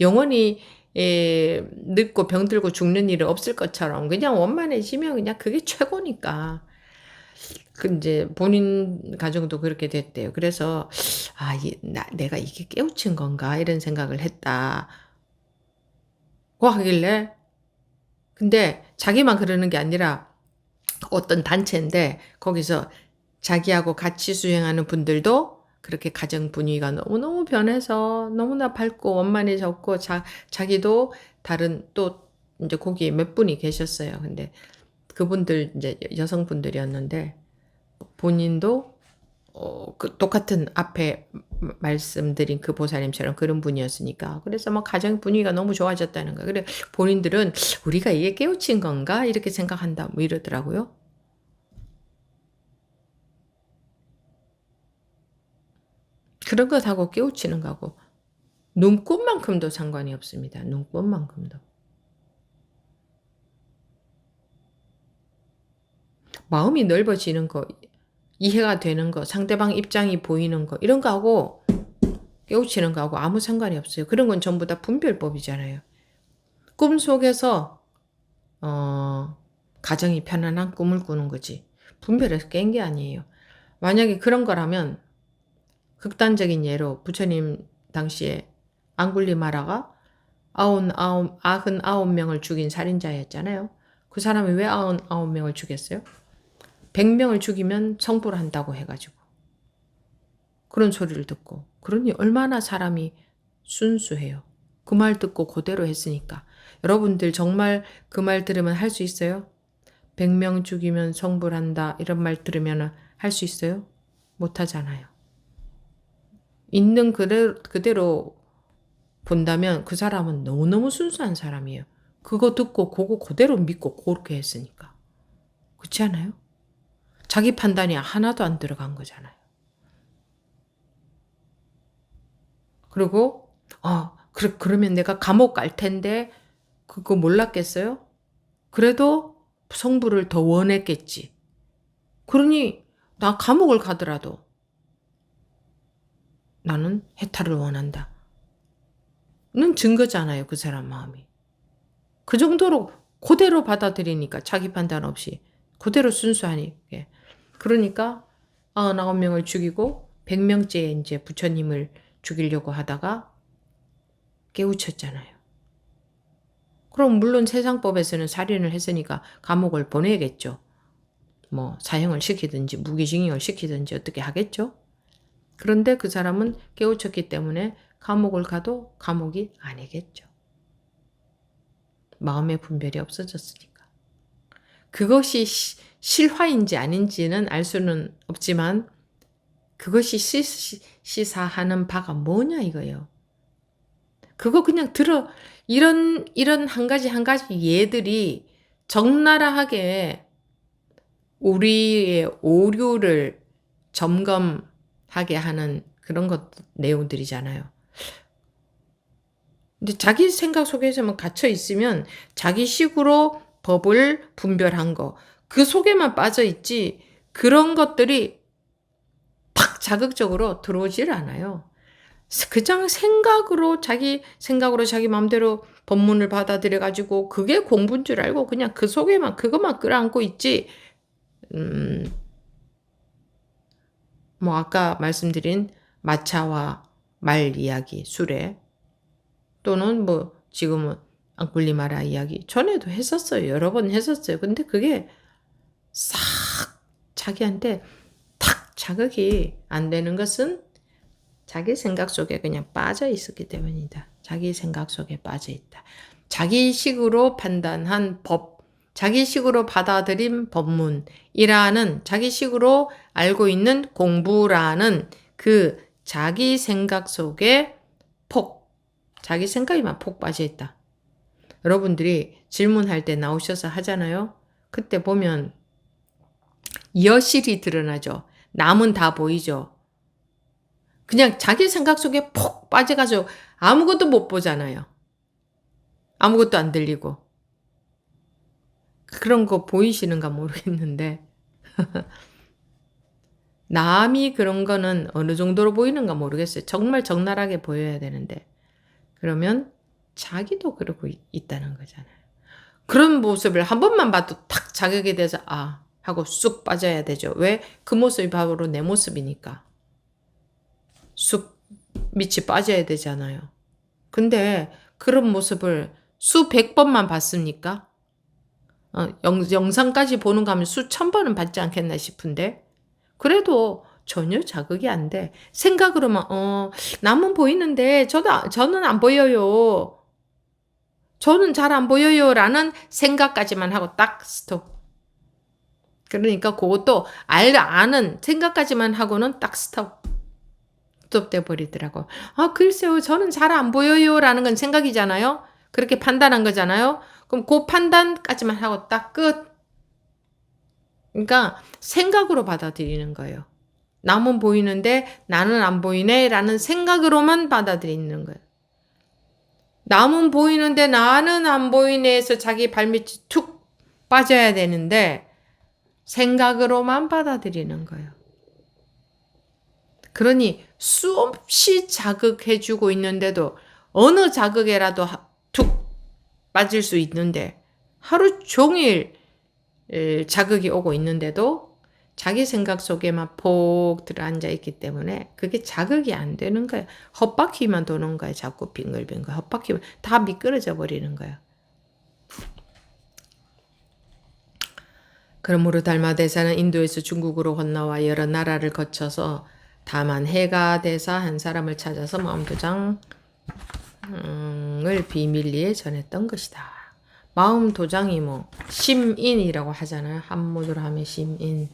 영원히, 늙고 병들고 죽는 일은 없을 것처럼 그냥 원만해지면 그냥 그게 최고니까. 이제 본인 가정도 그렇게 됐대요. 그래서, 내가 이게 깨우친 건가? 이런 생각을 했다. 고 하길래, 근데 자기만 그러는 게 아니라 어떤 단체인데, 거기서 자기하고 같이 수행하는 분들도 그렇게 가정 분위기가 너무너무 변해서 너무나 밝고 원만해졌고, 자기도 다른 또 이제 거기에 몇 분이 계셨어요. 근데 그분들 이제 여성분들이었는데, 본인도 그 똑같은 앞에 말씀드린 그 보살님처럼 그런 분이었으니까. 그래서 가정 분위기가 너무 좋아졌다는 거예요. 그래 본인들은 우리가 이게 깨우친 건가 이렇게 생각한다 뭐 이러더라고요. 그런 것하고 깨우치는 거하고 눈꽃만큼도 상관이 없습니다. 눈꽃만큼도. 마음이 넓어지는 거, 이해가 되는 거, 상대방 입장이 보이는 거 이런 거하고 깨우치는 거하고 아무 상관이 없어요. 그런 건 전부 다 분별법이잖아요. 꿈속에서 가정이 편안한 꿈을 꾸는 거지. 분별해서 깬 게 아니에요. 만약에 그런 거라면 극단적인 예로 부처님 당시에 앙굴리마라가 99명을 죽인 살인자였잖아요. 그 사람이 왜 99명을 죽였어요? 100명을 죽이면 성불을 한다고 해가지고. 그런 소리를 듣고. 그러니 얼마나 사람이 순수해요. 그 말 듣고 그대로 했으니까. 여러분들 정말 그 말 들으면 할 수 있어요? 100명 죽이면 성불한다 이런 말 들으면 할 수 있어요? 못하잖아요. 있는 그대로 본다면 그 사람은 너무너무 순수한 사람이에요. 그거 듣고 그거 그대로 믿고 그렇게 했으니까. 그렇지 않아요? 자기 판단이 하나도 안 들어간 거잖아요. 그리고 그러면 내가 감옥 갈 텐데 그거 몰랐겠어요? 그래도 성불을 더 원했겠지. 그러니 나 감옥을 가더라도 나는 해탈을 원한다. 는 증거잖아요. 그 사람 마음이. 그 정도로 그대로 받아들이니까 자기 판단 없이 그대로 순수하니. 그러니까 99명을 죽이고 100명째 이제 부처님을 죽이려고 하다가 깨우쳤잖아요. 그럼 물론 세상법에서는 살인을 했으니까 감옥을 보내겠죠. 사형을 시키든지 무기징역을 시키든지 어떻게 하겠죠. 그런데 그 사람은 깨우쳤기 때문에 감옥을 가도 감옥이 아니겠죠. 마음의 분별이 없어졌으니까. 그것이 실화인지 아닌지는 알 수는 없지만 그것이 시사하는 바가 뭐냐 이거예요. 그거 그냥 이런 한 가지 예들이 적나라하게 우리의 오류를 점검하게 하는 그런 것 내용들이잖아요. 근데 자기 생각 속에서만 갇혀 있으면 자기식으로 법을 분별한 거, 그 속에만 빠져 있지 그런 것들이 팍 자극적으로 들어오질 않아요. 그냥 자기 생각으로 자기 마음대로 법문을 받아들여 가지고 그게 공부인 줄 알고 그냥 그 속에만 그것만 끌어안고 있지. 뭐 아까 말씀드린 마차와 말 이야기, 수레 또는 뭐 지금은 앙굴리마라 이야기 전에도 했었어요. 여러 번 했었어요. 근데 그게 싹 자기한테 탁 자극이 안 되는 것은 자기 생각 속에 그냥 빠져 있었기 때문이다. 자기 생각 속에 빠져 있다. 자기식으로 판단한 법, 자기식으로 받아들인 법문이라는 자기식으로 알고 있는 공부라는 그 자기 생각 속에 자기 생각에만 폭 빠져 있다. 여러분들이 질문할 때 나오셔서 하잖아요. 그때 보면 여실히 드러나죠. 남은 다 보이죠. 그냥 자기 생각 속에 폭 빠져가지고 아무것도 못 보잖아요. 아무것도 안 들리고. 그런 거 보이시는가 모르겠는데 남이 그런 거는 어느 정도로 보이는가 모르겠어요. 정말 적나라하게 보여야 되는데 그러면 자기도 그러고 있다는 거잖아요. 그런 모습을 한 번만 봐도 탁 자극이 돼서 아 하고 쑥 빠져야 되죠. 왜? 그 모습이 바로 내 모습이니까. 쑥 밑이 빠져야 되잖아요. 근데 그런 모습을 수백 번만 봤습니까? 영상까지 보는 거 하면 수천 번은 봤지 않겠나 싶은데 그래도 전혀 자극이 안 돼. 생각으로만 남은 보이는데 저는 안 보여요. 저는 잘 안 보여요 라는 생각까지만 하고 딱 스톱. 그러니까 그것도 아는 생각까지만 하고는 딱 스톱돼 버리더라고. 글쎄요. 저는 잘 안 보여요 라는 건 생각이잖아요. 그렇게 판단한 거잖아요. 그럼 그 판단까지만 하고 딱 끝. 그러니까 생각으로 받아들이는 거예요. 남은 보이는데 나는 안 보이네 라는 생각으로만 받아들이는 거예요. 남은 보이는데 나는 안 보이네 해서 자기 발밑이 툭 빠져야 되는데 생각으로만 받아들이는 거예요. 그러니 수없이 자극해주고 있는데도 어느 자극에라도 툭 빠질 수 있는데 하루 종일 자극이 오고 있는데도 자기 생각 속에만 폭 들어앉아 있기 때문에 그게 자극이 안 되는 거예요. 헛바퀴만 도는 거예요. 자꾸 빙글빙글 헛바퀴만 다 미끄러져 버리는 거예요. 그러므로 달마대사는 인도에서 중국으로 건너와 여러 나라를 거쳐서 다만 해가 대사 한 사람을 찾아서 마음도장을 비밀리에 전했던 것이다. 마음도장이 뭐 심인이라고 하잖아요. 한문으로 하면 심인.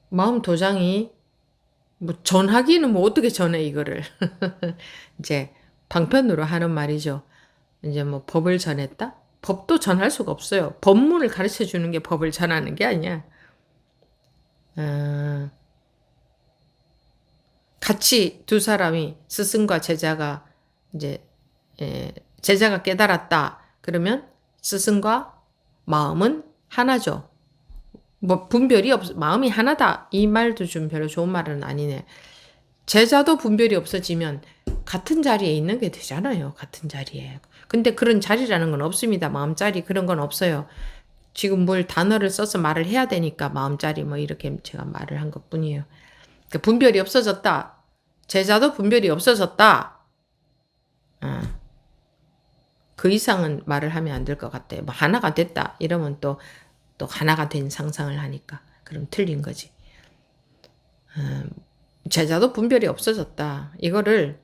마음도장이 뭐 전하기는 뭐 어떻게 전해 이거를. 이제 방편으로 하는 말이죠. 이제 뭐 법을 전했다? 법도 전할 수가 없어요. 법문을 가르쳐 주는 게 법을 전하는 게 아니야. 같이 두 사람이 스승과 제자가 이제 제자가 깨달았다. 그러면 스승과 마음은 하나죠. 뭐 분별이 마음이 하나다. 이 말도 좀 별로 좋은 말은 아니네. 제자도 분별이 없어지면 같은 자리에 있는 게 되잖아요. 같은 자리에. 근데 그런 자리라는 건 없습니다. 마음자리 그런 건 없어요. 지금 뭘 단어를 써서 말을 해야 되니까 마음자리 뭐 이렇게 제가 말을 한 것뿐이에요. 그러니까 분별이 없어졌다. 제자도 분별이 없어졌다. 그 이상은 말을 하면 안 될 것 같아요. 뭐 하나가 됐다. 이러면 또 하나가 된 상상을 하니까. 그럼 틀린 거지. 제자도 분별이 없어졌다. 이거를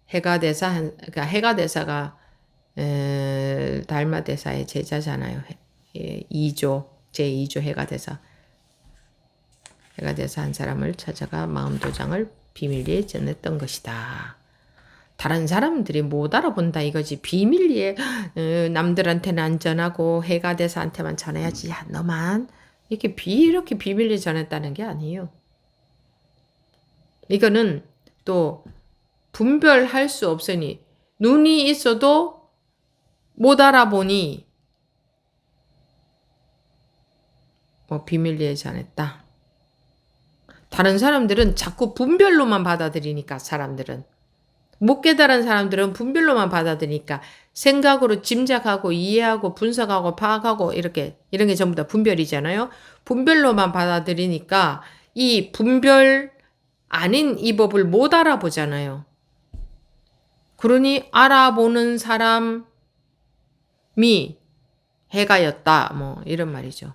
그러니까 해가대사가 달마대사의 제자잖아요. 2조, 제2조 해가대사. 해가대사 한 사람을 찾아가 마음도장을 비밀리에 전했던 것이다. 다른 사람들이 못 알아본다 이거지. 비밀리에 남들한테는 안 전하고 해가대사한테만 전해야지. 야, 너만 이렇게 비밀리에 전했다는 게 아니에요. 이거는 또 분별할 수 없으니 눈이 있어도 못 알아보니 비밀리에 전했다. 다른 사람들은 자꾸 분별로만 받아들이니까 사람들은. 못 깨달은 사람들은 분별로만 받아들이니까 생각으로 짐작하고 이해하고 분석하고 파악하고 이런 게 전부 다 분별이잖아요. 분별로만 받아들이니까 이 분별 아닌 이 법을 못 알아보잖아요. 그러니 알아보는 사람이 해가였다 이런 말이죠.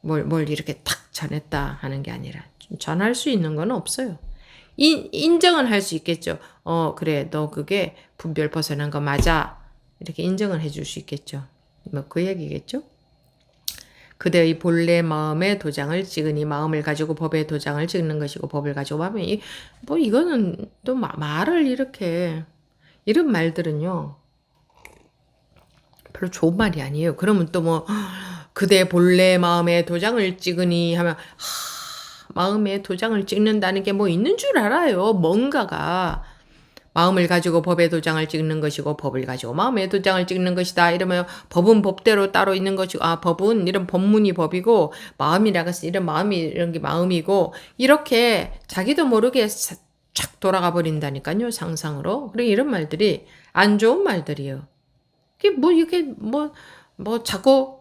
뭘 이렇게 탁 전했다 하는 게 아니라 전할 수 있는 건 없어요. 인정은 할 수 있겠죠. 그래, 너 그게 분별 벗어난 거 맞아. 이렇게 인정을 해줄 수 있겠죠. 그 얘기겠죠. 그대의 본래 마음의 도장을 찍으니 마음을 가지고 법의 도장을 찍는 것이고 법을 가지고 마음이 이거는 또 말을 이런 말들은요 별로 좋은 말이 아니에요. 그러면 또 그대 본래 마음의 도장을 찍으니 하면 마음의 도장을 찍는다는 게 있는 줄 알아요. 뭔가가 마음을 가지고 법의 도장을 찍는 것이고 법을 가지고 마음의 도장을 찍는 것이다. 이러면 법은 법대로 따로 있는 것이고 법은 이런 법문이 법이고 마음이라고 해서 이런 게 마음이고 이렇게 자기도 모르게 쫙 돌아가 버린다니까요. 상상으로. 그리고 이런 말들이 안 좋은 말들이에요. 이게 자꾸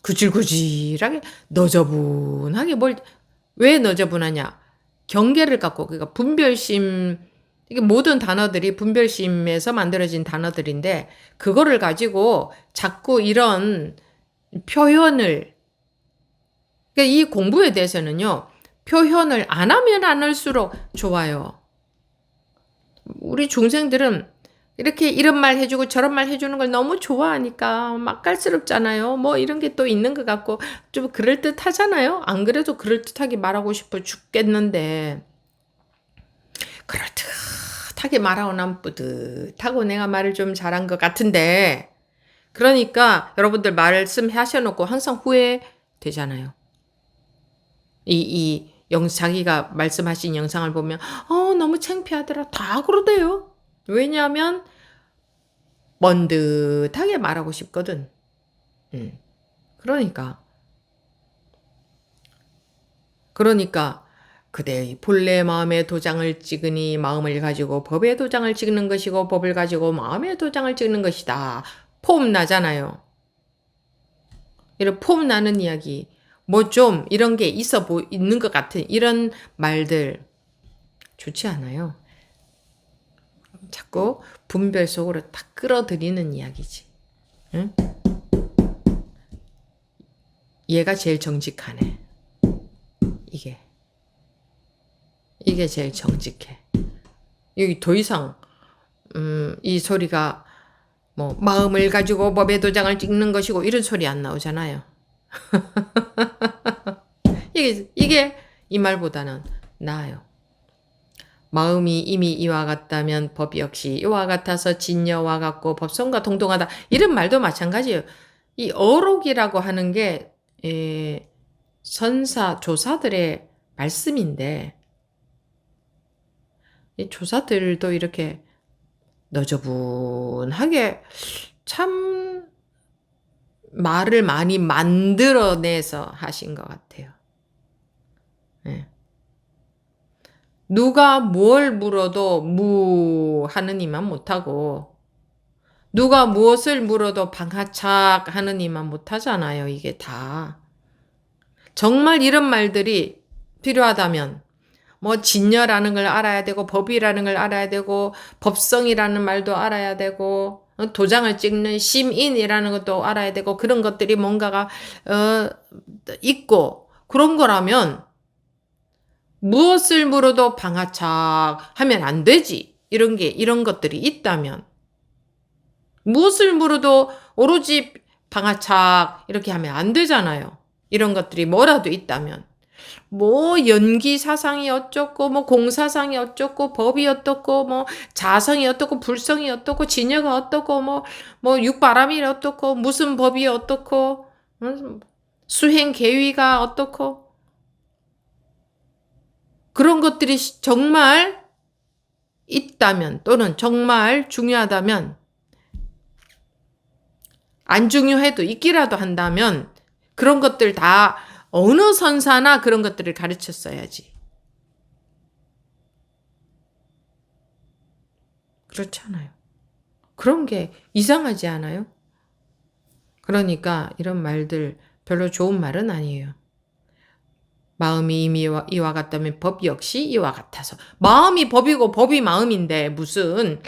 구질구질하게 너저분하게 왜 너저분하냐? 경계를 갖고 그러니까 분별심 이게 모든 단어들이 분별심에서 만들어진 단어들인데 그거를 가지고 자꾸 이런 표현을 그러니까 이 공부에 대해서는요. 표현을 안 하면 안 할수록 좋아요. 우리 중생들은 이렇게 이런 말 해주고 저런 말 해주는 걸 너무 좋아하니까 맛깔스럽잖아요. 이런 게 또 있는 것 같고 좀 그럴듯하잖아요. 안 그래도 그럴듯하게 말하고 싶어 죽겠는데 그럴듯하게 말하고 난 뿌듯하고 내가 말을 좀 잘한 것 같은데 그러니까 여러분들 말씀하셔놓고 항상 후회되잖아요. 자기가 말씀하신 영상을 보면 너무 창피하더라. 다 그러대요. 왜냐하면 먼듯하게 말하고 싶거든. 그러니까 그대의 본래 마음의 도장을 찍으니 마음을 가지고 법의 도장을 찍는 것이고 법을 가지고 마음의 도장을 찍는 것이다. 폼 나잖아요. 이런 폼 나는 이야기 좀 이런 게 있는 것 같은 이런 말들 좋지 않아요. 자꾸 분별 속으로 딱 끌어들이는 이야기지. 응? 얘가 제일 정직하네. 이게 제일 정직해. 여기 더 이상 이 소리가 마음을 가지고 법의 도장을 찍는 것이고 이런 소리 안 나오잖아요. 이게 이 말보다는 나아요. 마음이 이미 이와 같다면 법 역시 이와 같아서 진여와 같고 법성과 동동하다. 이런 말도 마찬가지예요. 이 어록이라고 하는 게 조사들의 말씀인데 이 조사들도 이렇게 너저분하게 참 말을 많이 만들어내서 하신 것 같아요. 네. 누가 뭘 물어도 하느니만 못하고 누가 무엇을 물어도 방하착 하느니만 못하잖아요. 이게 다. 정말 이런 말들이 필요하다면 진여라는 걸 알아야 되고 법이라는 걸 알아야 되고 법성이라는 말도 알아야 되고 도장을 찍는 심인이라는 것도 알아야 되고 그런 것들이 뭔가가 있고 그런 거라면 무엇을 물어도 방하착 하면 안 되지. 이런 것들이 있다면 무엇을 물어도 오로지 방하착 이렇게 하면 안 되잖아요. 이런 것들이 뭐라도 있다면 연기 사상이 어쩌고 공사상이 어쩌고 법이 어떻고 자성이 어떻고 불성이 어떻고 진여가 어떻고 육바람이 어떻고 무슨 법이 어떻고 수행 계위가 어떻고 그런 것들이 정말 있다면 또는 정말 중요하다면 안 중요해도 있기라도 한다면 그런 것들 다 어느 선사나 그런 것들을 가르쳤어야지. 그렇지 않아요. 그런 게 이상하지 않아요? 그러니까 이런 말들 별로 좋은 말은 아니에요. 마음이 이미 이와 같다면 법 역시 이와 같아서. 마음이 법이고 법이 마음인데 무슨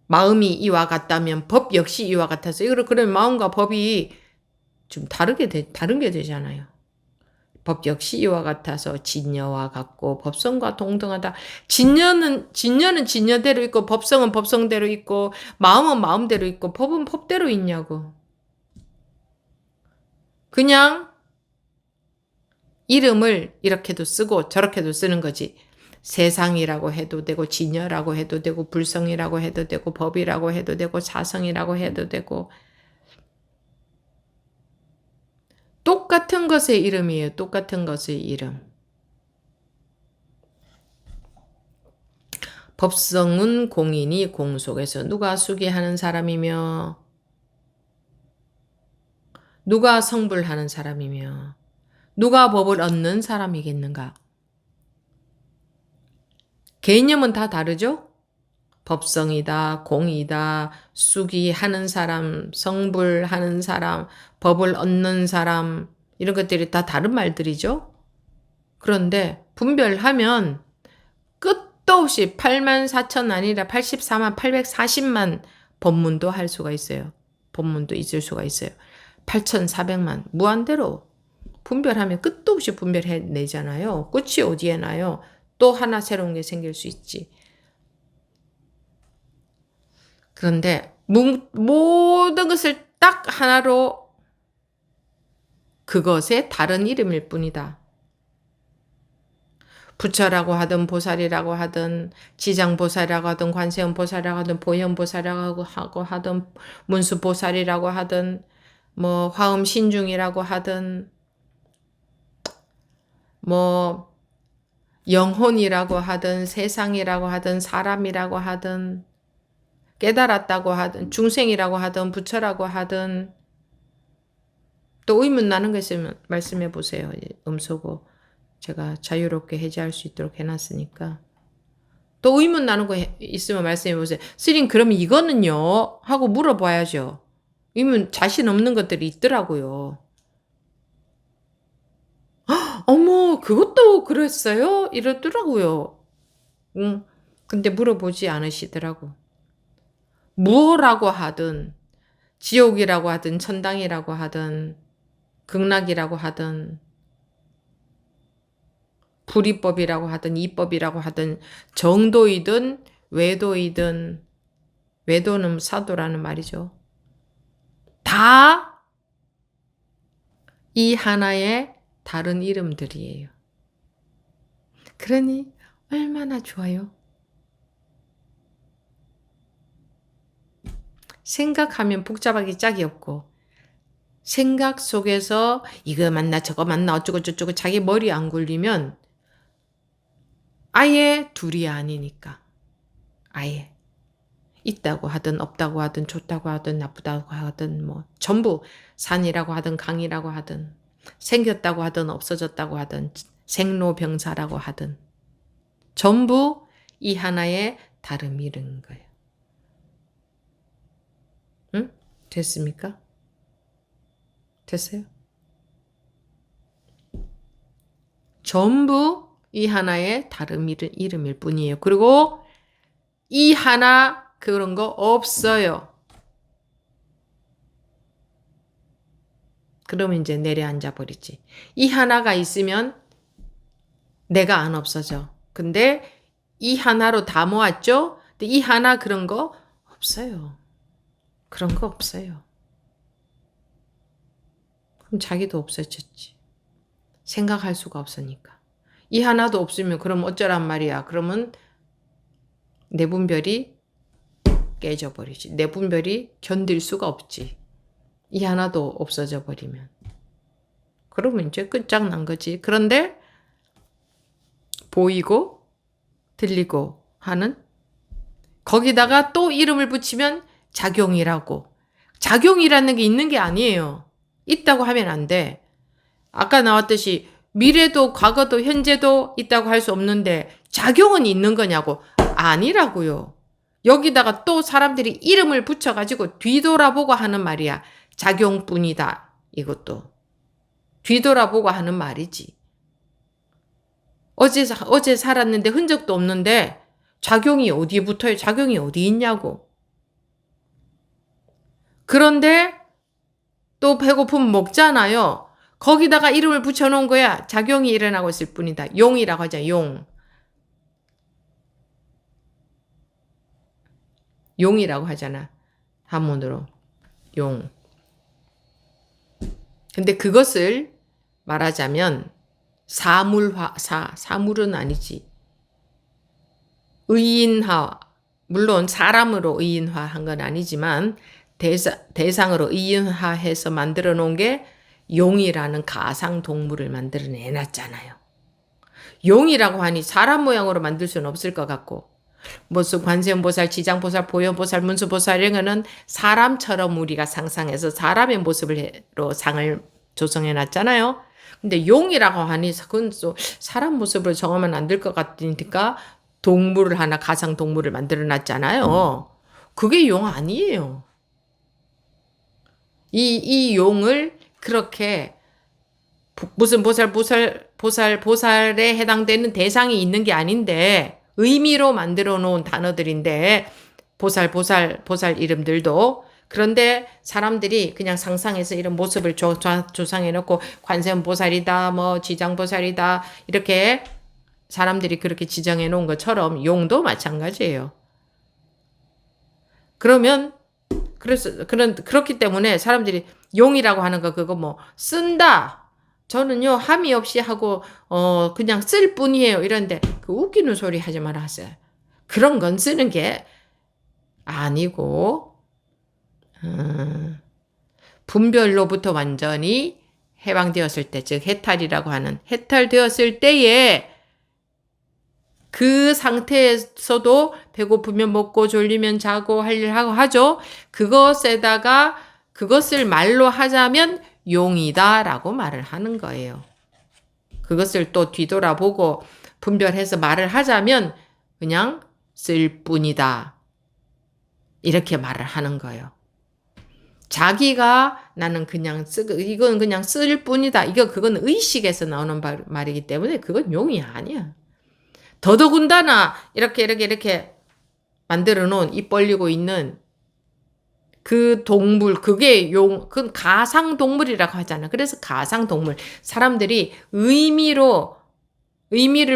마음이 이와 같다면 법 역시 이와 같아서. 그러면 마음과 법이 좀 다른 게 되잖아요. 법 역시 이와 같아서 진여와 같고 법성과 동등하다. 진여는 진여대로 있고 법성은 법성대로 있고 마음은 마음대로 있고 법은 법대로 있냐고. 그냥 이름을 이렇게도 쓰고 저렇게도 쓰는 거지. 세상이라고 해도 되고 진여라고 해도 되고 불성이라고 해도 되고 법이라고 해도 되고 사성이라고 해도 되고 똑같은 것의 이름이에요. 똑같은 것의 이름. 법성은 공인이 공 속에서 누가 수기하는 사람이며 누가 성불하는 사람이며 누가 법을 얻는 사람이겠는가? 개념은 다 다르죠? 법성이다, 공이다, 수기하는 사람, 성불하는 사람, 법을 얻는 사람 이런 것들이 다 다른 말들이죠? 그런데 분별하면 끝도 없이 84,000 아니라 84만 840만 법문도 할 수가 있어요. 법문도 있을 수가 있어요. 8,400만 무한대로 분별하면 끝도 없이 분별해내잖아요. 끝이 어디에 나요? 또 하나 새로운 게 생길 수 있지. 그런데 모든 것을 딱 하나로 그것의 다른 이름일 뿐이다. 부처라고 하든 보살이라고 하든 지장보살이라고 하든 관세음보살이라고 하든 보현보살이라고 하든 문수보살이라고 하든 뭐 화엄신중이라고 하든 뭐 영혼이라고 하든 세상이라고 하든 사람이라고 하든 깨달았다고 하든 중생이라고 하든 부처라고 하든 또 의문 나는 거 있으면 말씀해 보세요. 음소거 제가 자유롭게 해제할 수 있도록 해놨으니까. 또 의문 나는 거 있으면 말씀해 보세요. 스님 그럼 이거는요? 하고 물어봐야죠. 의문 자신 없는 것들이 있더라고요. 어머 그것도 그랬어요? 이러더라고요. 근데 물어보지 않으시더라고. 무엇라고 하든 지옥이라고 하든 천당이라고 하든 극락이라고 하든 불이법이라고 하든 이법이라고 하든 정도이든 외도이든 외도는 사도라는 말이죠. 다 이 하나의 다른 이름들이에요. 그러니 얼마나 좋아요. 생각하면 복잡하기 짝이 없고 생각 속에서 이거 맞나 저거 맞나 어쩌고 저쩌고 자기 머리 안 굴리면 아예 둘이 아니니까. 아예. 있다고 하든 없다고 하든 좋다고 하든 나쁘다고 하든 뭐 전부 산이라고 하든 강이라고 하든 생겼다고 하든 없어졌다고 하든 생로병사라고 하든 전부 이 하나의 다름 이른 거예요. 응? 됐습니까? 됐어요? 전부 이 하나의 다름 이른 이름일 뿐이에요. 그리고 이 하나 그런 거 없어요. 그러면 이제 내려앉아 버리지. 이 하나가 있으면 내가 안 없어져. 근데 이 하나로 다 모았죠? 근데 이 하나 그런 거 없어요. 그런 거 없어요. 그럼 자기도 없어졌지. 생각할 수가 없으니까. 이 하나도 없으면 그럼 어쩌란 말이야. 그러면 내분별이 깨져버리지. 내분별이 견딜 수가 없지. 이 하나도 없어져 버리면. 그러면 이제 끝장난 거지. 그런데 보이고 들리고 하는, 거기다가 또 이름을 붙이면 작용이라고. 작용이라는 게 있는 게 아니에요. 있다고 하면 안 돼. 아까 나왔듯이 미래도 과거도 현재도 있다고 할 수 없는데 작용은 있는 거냐고. 아니라고요. 여기다가 또 사람들이 이름을 붙여가지고 뒤돌아보고 하는 말이야. 작용뿐이다. 이것도. 뒤돌아보고 하는 말이지. 어제 살았는데 흔적도 없는데 작용이 어디에 붙어요? 작용이 어디 있냐고. 그런데 또 배고프면 먹잖아요. 거기다가 이름을 붙여놓은 거야. 작용이 일어나고 있을 뿐이다. 용이라고 하자. 용. 용이라고 하잖아. 한문으로. 용. 근데 그것을 말하자면 사물은 아니지. 의인화, 물론 사람으로 의인화한 건 아니지만 대상으로 의인화해서 만들어 놓은 게 용이라는 가상 동물을 만들어내 놨잖아요. 용이라고 하니 사람 모양으로 만들 수는 없을 것 같고, 무슨 관세음보살, 지장보살, 보현보살, 문수보살 이런 거는 사람처럼 우리가 상상해서 사람의 모습으로 상을 조성해 놨잖아요. 근데 용이라고 하니 그건 또 사람 모습으로 정하면 안 될 것 같으니까 동물을 하나, 가상 동물을 만들어 놨잖아요. 그게 용 아니에요. 이 용을 그렇게 무슨 보살에 해당되는 대상이 있는 게 아닌데 의미로 만들어 놓은 단어들인데 보살 이름들도. 그런데 사람들이 그냥 상상해서 이런 모습을 조상해 놓고 관세음보살이다, 뭐 지장보살이다 이렇게 사람들이 그렇게 지정해 놓은 것처럼 용도 마찬가지예요. 그러면 그렇기 때문에 사람들이 용이라고 하는 거 그거 뭐 쓴다. 저는요 함이 없이 하고 그냥 쓸 뿐이에요. 이런데 그 웃기는 소리 하지 마라 하세요. 그런 건 쓰는 게 아니고 분별로부터 완전히 해방되었을 때, 즉 해탈이라고 하는 해탈되었을 때에 그 상태에서도 배고프면 먹고 졸리면 자고 할 일 하고 하죠. 그것에다가 그것을 말로 하자면 용이다라고 말을 하는 거예요. 그것을 또 뒤돌아보고 분별해서 말을 하자면 그냥 쓸 뿐이다. 이렇게 말을 하는 거예요. 자기가 나는 그냥 이건 그냥 쓸 뿐이다. 그건 의식에서 나오는 말이기 때문에 그건 용이 아니야. 더더군다나 이렇게 만들어 놓은 입 벌리고 있는 그 동물, 그게 그건 가상동물이라고 하잖아. 그래서 가상동물. 사람들이 의미를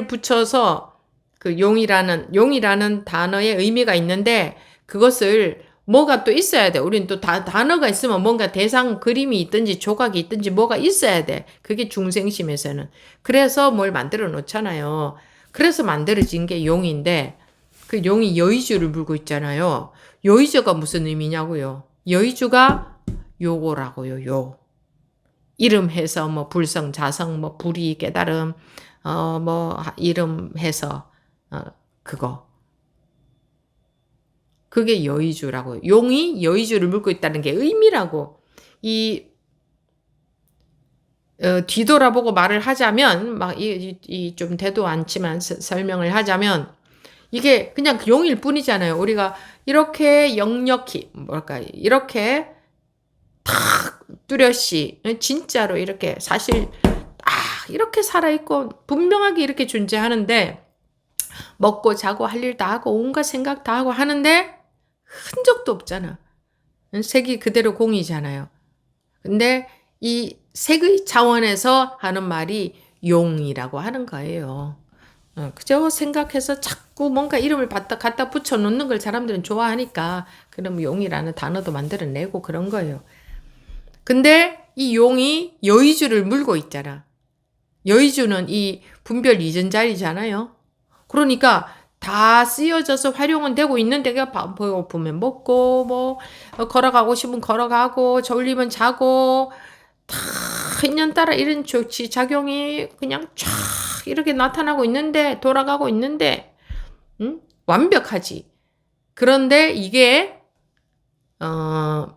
붙여서 그 용이라는 단어에 의미가 있는데 그것을 뭐가 또 있어야 돼. 우리는 또 단어가 있으면 뭔가 대상 그림이 있든지 조각이 있든지 뭐가 있어야 돼. 그게 중생심에서는. 그래서 뭘 만들어 놓잖아요. 그래서 만들어진 게 용인데 그 용이 여의주를 물고 있잖아요. 여의주가 무슨 의미냐고요. 여의주가 요거라고요. 요. 이름해서 뭐 불성, 자성, 뭐 불의, 깨달음, 뭐 이름해서 그거. 그게 여의주라고. 용이 여의주를 물고 있다는 게 의미라고. 뒤돌아보고 말을 하자면 좀 되도 않지만 설명을 하자면 이게 그냥 용일 뿐이잖아요. 우리가 이렇게 역력히 이렇게 탁 뚜렷이 진짜로 이렇게 사실 이렇게 살아있고 분명하게 이렇게 존재하는데 먹고 자고 할 일 다 하고 온갖 생각 다 하고 하는데 흔적도 없잖아. 색이 그대로 공이잖아요. 근데 이 색의 차원에서 하는 말이 용이라고 하는 거예요. 그저 생각해서 자꾸 뭔가 이름을 갖다 붙여놓는 걸 사람들은 좋아하니까 그럼 용이라는 단어도 만들어내고 그런 거예요. 근데 이 용이 여의주를 물고 있잖아. 여의주는 이 분별 이전 자리잖아요. 그러니까 다 쓰여져서 활용은 되고 있는데 배고프면 먹고 뭐 걸어가고 싶으면 걸어가고 졸리면 자고 다 인연따라 이런 조치 작용이 그냥 쫙 이렇게 나타나고 있는데, 돌아가고 있는데, 완벽하지. 그런데 이게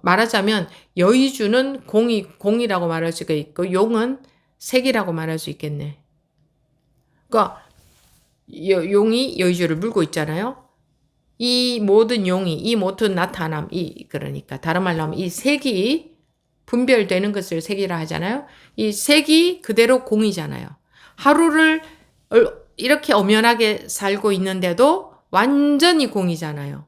말하자면 여의주는 공이라고 말할 수가 있고 용은 색이라고 말할 수 있겠네. 그러니까 용이 여의주를 물고 있잖아요. 이 모든 용이, 이 모든 나타남, 그러니까 다른 말로 하면 이 색이 분별되는 것을 색이라 하잖아요. 이 색이 그대로 공이잖아요. 하루를 이렇게 엄연하게 살고 있는데도 완전히 공이잖아요.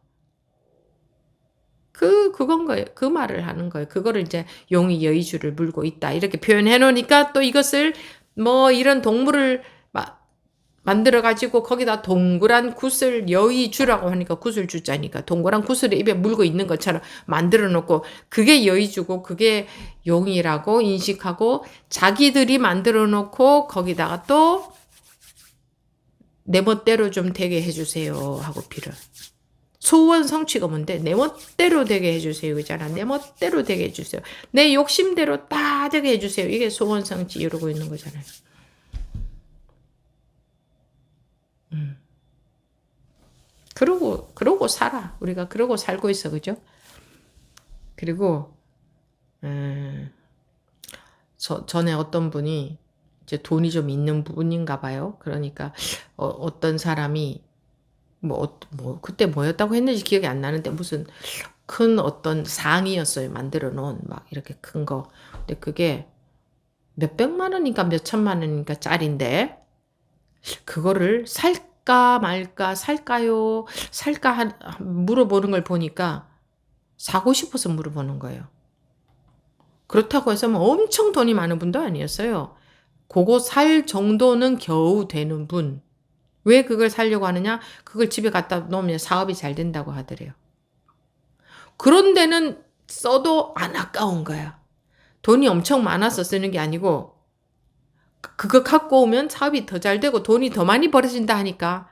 그건 거예요. 그 말을 하는 거예요. 그거를 이제 용이 여의주를 물고 있다. 이렇게 표현해 놓으니까 또 이것을 뭐 이런 동물을 만들어가지고 거기다 동그란 굿을 여의주라고 하니까 굿을 주자니까 동그란 굿을 입에 물고 있는 것처럼 만들어 놓고 그게 여의주고 그게 용이라고 인식하고 자기들이 만들어 놓고 거기다가 또 내 멋대로 좀 되게 해주세요 하고 빌어요. 소원 성취가 뭔데? 내 멋대로 되게 해주세요. 그잖아. 내 멋대로 되게 해주세요. 내 욕심대로 다 되게 해주세요. 이게 소원 성취 이러고 있는 거잖아요. 그러고 살아. 우리가 그러고 살고 있어. 그죠? 그리고, 전에 어떤 분이 이제 돈이 좀 있는 분인가 봐요. 그러니까, 어떤 사람이, 그때 뭐였다고 했는지 기억이 안 나는데, 무슨 큰 어떤 상이었어요. 만들어 놓은, 막 이렇게 큰 거. 근데 그게 몇백만 원인가 몇천만 원인가 짜리인데, 그거를 살까 말까, 살까요? 살까 물어보는 걸 보니까 사고 싶어서 물어보는 거예요. 그렇다고 해서 뭐 엄청 돈이 많은 분도 아니었어요. 그거 살 정도는 겨우 되는 분. 왜 그걸 사려고 하느냐? 그걸 집에 갖다 놓으면 사업이 잘 된다고 하더래요. 그런 데는 써도 안 아까운 거야. 돈이 엄청 많아서 쓰는 게 아니고 그거 갖고 오면 사업이 더 잘 되고 돈이 더 많이 벌어진다 하니까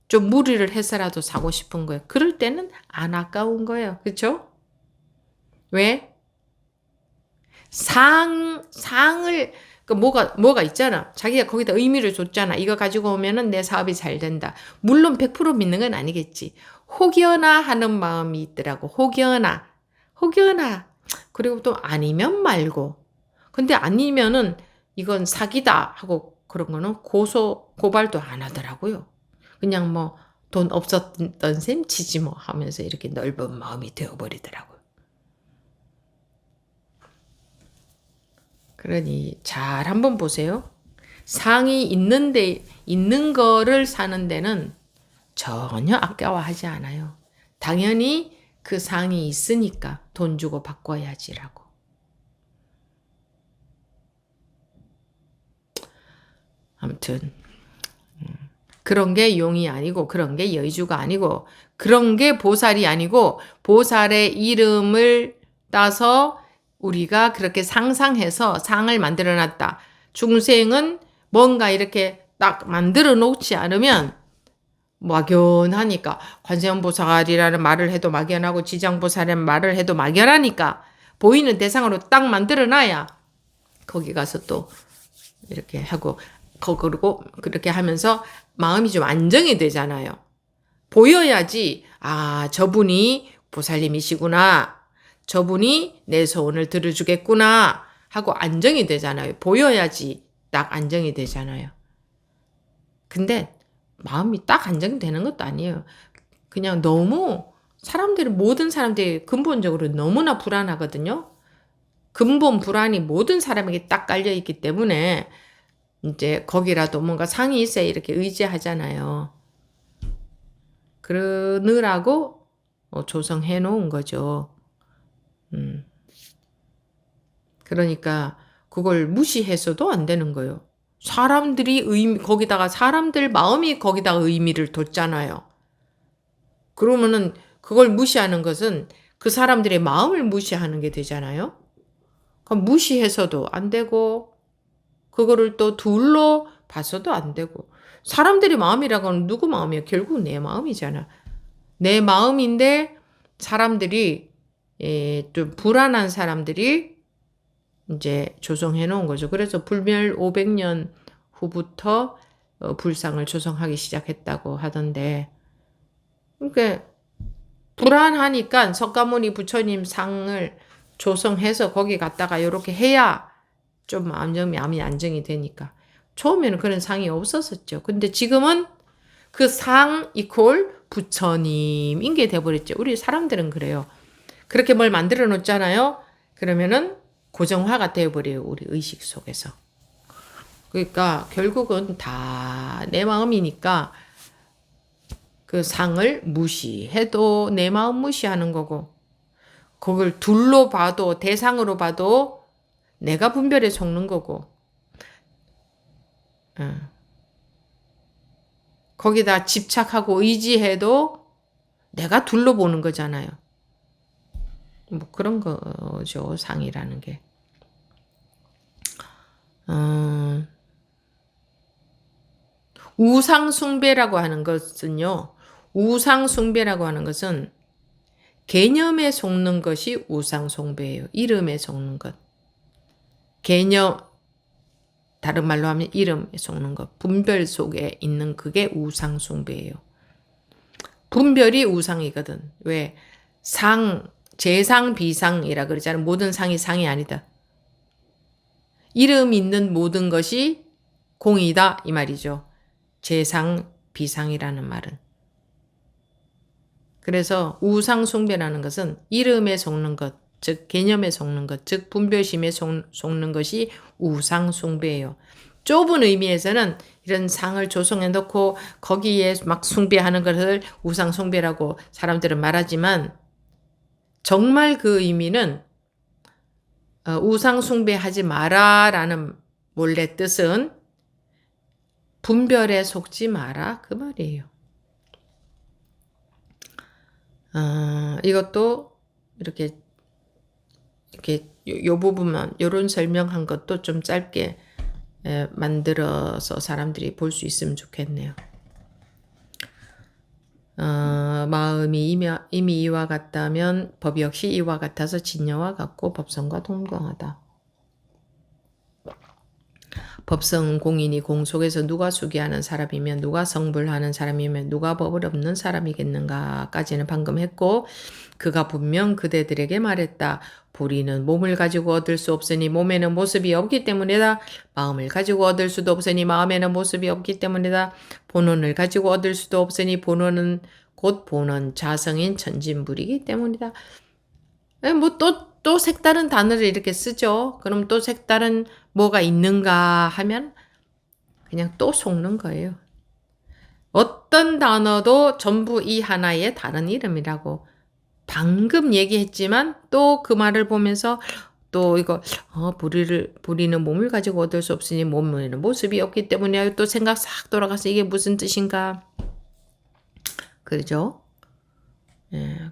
좀 무리를 해서라도 사고 싶은 거예요. 그럴 때는 안 아까운 거예요. 그렇죠? 왜? 상을 뭐가 있잖아. 자기가 거기다 의미를 줬잖아. 이거 가지고 오면은 내 사업이 잘 된다. 물론 100% 믿는 건 아니겠지. 혹여나 하는 마음이 있더라고. 혹여나. 그리고 또 아니면 말고. 근데 아니면은 이건 사기다 하고 그런 거는 고발도 안 하더라고요. 그냥 뭐 돈 없었던 셈 치지 뭐 하면서 이렇게 넓은 마음이 되어버리더라고요. 그러니 잘 한번 보세요. 상이 있는 거를 사는 데는 전혀 아까워하지 않아요. 당연히 그 상이 있으니까 돈 주고 바꿔야지라고. 아무튼 그런 게 용이 아니고 그런 게 여의주가 아니고 그런 게 보살이 아니고 보살의 이름을 따서 우리가 그렇게 상상해서 상을 만들어 놨다. 중생은 뭔가 이렇게 딱 만들어 놓지 않으면 막연하니까 관세음보살이라는 말을 해도 막연하고 지장보살이라는 말을 해도 막연하니까 보이는 대상으로 딱 만들어 놔야 거기 가서 또 이렇게 하고 그리고 그렇게 하면서 마음이 좀 안정이 되잖아요. 보여야지 저분이 보살님이시구나. 저분이 내 소원을 들어주겠구나 하고 안정이 되잖아요. 보여야지 딱 안정이 되잖아요. 근데 마음이 딱 안정되는 것도 아니에요. 그냥 너무 모든 사람들이 근본적으로 너무나 불안하거든요. 근본 불안이 모든 사람에게 딱 깔려있기 때문에 이제 거기라도 뭔가 상이 있어야 이렇게 의지하잖아요. 그러느라고 조성해 놓은 거죠. 그러니까 그걸 무시해서도 안 되는 거예요. 거기다가 사람들 마음이 거기다 의미를 뒀잖아요. 그러면은 그걸 무시하는 것은 그 사람들의 마음을 무시하는 게 되잖아요. 그럼 무시해서도 안 되고 그거를 또 둘로 봐서도 안 되고 사람들의 마음이라고 하면 누구 마음이야? 결국 내 마음이잖아. 내 마음인데 사람들이 좀 불안한 사람들이 이제 조성해 놓은 거죠. 그래서 불멸 500년 후부터 불상을 조성하기 시작했다고 하던데, 그러니까 불안하니까 석가모니 부처님 상을 조성해서 거기 갔다가 이렇게 해야 좀 마음이 안정이 되니까. 처음에는 그런 상이 없었었죠. 근데 지금은 그 상 이퀄 부처님인 게 돼버렸죠. 우리 사람들은 그래요. 그렇게 뭘 만들어 놓잖아요. 그러면은 고정화가 되어버려요. 우리 의식 속에서. 그러니까 결국은 다 내 마음이니까 그 상을 무시해도 내 마음 무시하는 거고, 그걸 둘로 봐도 대상으로 봐도 내가 분별에 속는 거고, 거기다 집착하고 의지해도 내가 둘로 보는 거잖아요. 뭐 그런 거죠, 상이라는 게. 우상숭배라고 하는 것은요, 우상숭배라고 하는 것은 개념에 속는 것이 우상숭배예요. 이름에 속는 것. 개념, 다른 말로 하면 이름에 속는 것. 분별 속에 있는 그게 우상숭배예요. 분별이 우상이거든. 왜? 상, 재상, 비상이라 그러잖아요. 모든 상이 상이 아니다. 이름 있는 모든 것이 공이다 이 말이죠. 재상, 비상이라는 말은. 그래서 우상숭배라는 것은 이름에 속는 것, 즉 개념에 속는 것, 즉 분별심에 속는 것이 우상숭배예요. 좁은 의미에서는 이런 상을 조성해 놓고 거기에 막 숭배하는 것을 우상숭배라고 사람들은 말하지만, 정말 그 의미는 우상숭배하지 마라라는 원래 뜻은 분별에 속지 마라 그 말이에요. 이것도 이렇게 요 부분만 요런 설명한 것도 좀 짧게 만들어서 사람들이 볼 수 있으면 좋겠네요. 마음이 이미 이와 같다면 법 역시 이와 같아서 진여와 같고 법성과 동등하다. 법성은 공인이 공 속에서 누가 수기하는 사람이면 누가 성불하는 사람이면 누가 법을 없는 사람이겠는가까지는 방금 했고, 그가 분명 그대들에게 말했다. 불의는 몸을 가지고 얻을 수 없으니 몸에는 모습이 없기 때문이다. 마음을 가지고 얻을 수도 없으니 마음에는 모습이 없기 때문이다. 본원을 가지고 얻을 수도 없으니 본원은 곧 본원 자성인 천진불이기 때문이다. 뭐 또 색다른 단어를 이렇게 쓰죠. 그럼 또 색다른 뭐가 있는가 하면 그냥 또 속는 거예요. 어떤 단어도 전부 이 하나의 다른 이름이라고 방금 얘기했지만 또 그 말을 보면서 또 이거 불의는 몸을 가지고 얻을 수 없으니 몸에는 모습이 없기 때문에 또 생각 싹 돌아가서 이게 무슨 뜻인가. 그죠?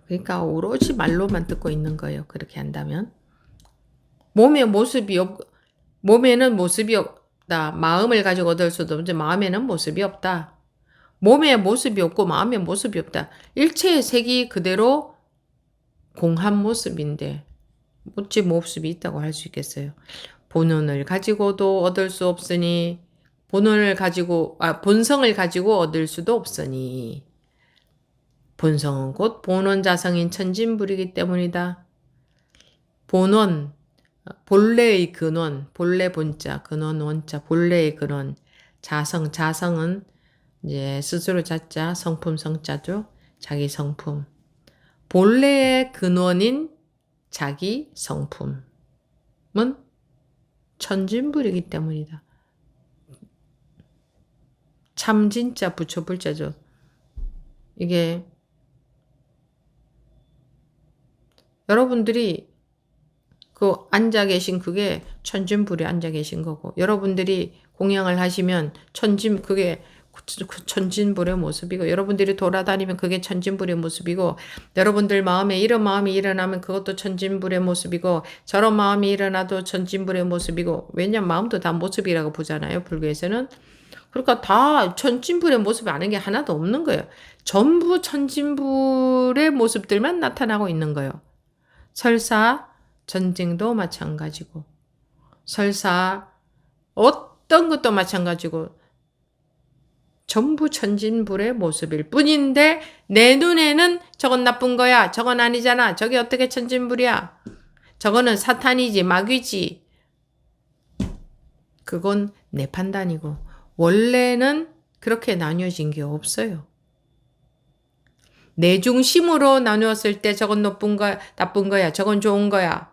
그러니까 오로지 말로만 듣고 있는 거예요. 그렇게 한다면. 몸에는 모습이 없다. 마음을 가지고 얻을 수도 없는데 마음에는 모습이 없다. 몸에 모습이 없고 마음에 모습이 없다. 일체의 색이 그대로 공한 모습인데 어찌 모습이 있다고 할 수 있겠어요. 본원을 가지고도 얻을 수 없으니 본성을 가지고 얻을 수도 없으니 본성은 곧 본원자성인 천진불이기 때문이다. 본원, 본래의 근원, 본래 본자, 근원 원자, 본래의 근원, 자성은 이제 스스로 자자, 성품 성자죠. 자기 성품. 본래의 근원인 자기 성품은 천진불이기 때문이다. 참 진짜 부처불자죠. 이게 여러분들이 앉아 계신 그게 천진불에 앉아 계신 거고, 여러분들이 공양을 하시면 그게 천진불의 모습이고, 여러분들이 돌아다니면 그게 천진불의 모습이고, 여러분들 마음에 이런 마음이 일어나면 그것도 천진불의 모습이고, 저런 마음이 일어나도 천진불의 모습이고, 왜냐면 마음도 다 모습이라고 보잖아요, 불교에서는. 그러니까 다 천진불의 모습이 아닌 게 하나도 없는 거예요. 전부 천진불의 모습들만 나타나고 있는 거예요. 설사 전쟁도 마찬가지고, 설사 어떤 것도 마찬가지고 전부 천진불의 모습일 뿐인데 내 눈에는 저건 나쁜 거야. 저건 아니잖아. 저게 어떻게 천진불이야. 저거는 사탄이지, 마귀지. 그건 내 판단이고 원래는 그렇게 나뉘어진 게 없어요. 내 중심으로 나누었을 때 저건 나쁜 거야, 나쁜 거야. 저건 좋은 거야.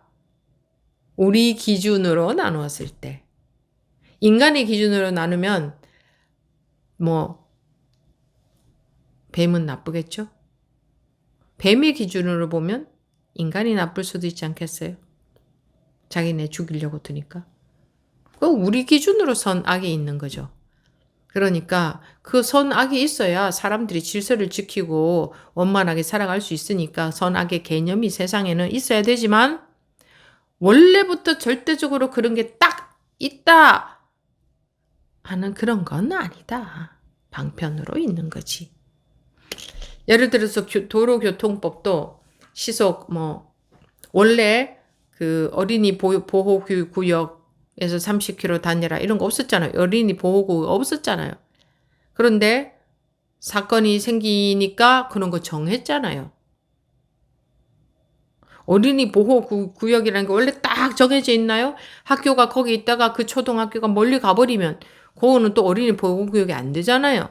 우리 기준으로 나누었을 때. 인간의 기준으로 나누면 뭐 뱀은 나쁘겠죠? 뱀의 기준으로 보면 인간이 나쁠 수도 있지 않겠어요? 자기네 죽이려고 드니까. 우리 기준으로 선악이 있는 거죠. 그러니까 그 선악이 있어야 사람들이 질서를 지키고 원만하게 살아갈 수 있으니까 선악의 개념이 세상에는 있어야 되지만 원래부터 절대적으로 그런 게 딱 있다 하는 그런 건 아니다. 방편으로 있는 거지. 예를 들어서 도로교통법도 시속 원래 그 어린이 보호구역에서 30km 다니라 이런 거 없었잖아요. 어린이 보호구역 없었잖아요. 그런데 사건이 생기니까 그런 거 정했잖아요. 어린이 보호구역이라는 게 원래 딱 정해져 있나요? 학교가 거기 있다가 그 초등학교가 멀리 가버리면 그거는 또 어린이 보호구역이 안 되잖아요.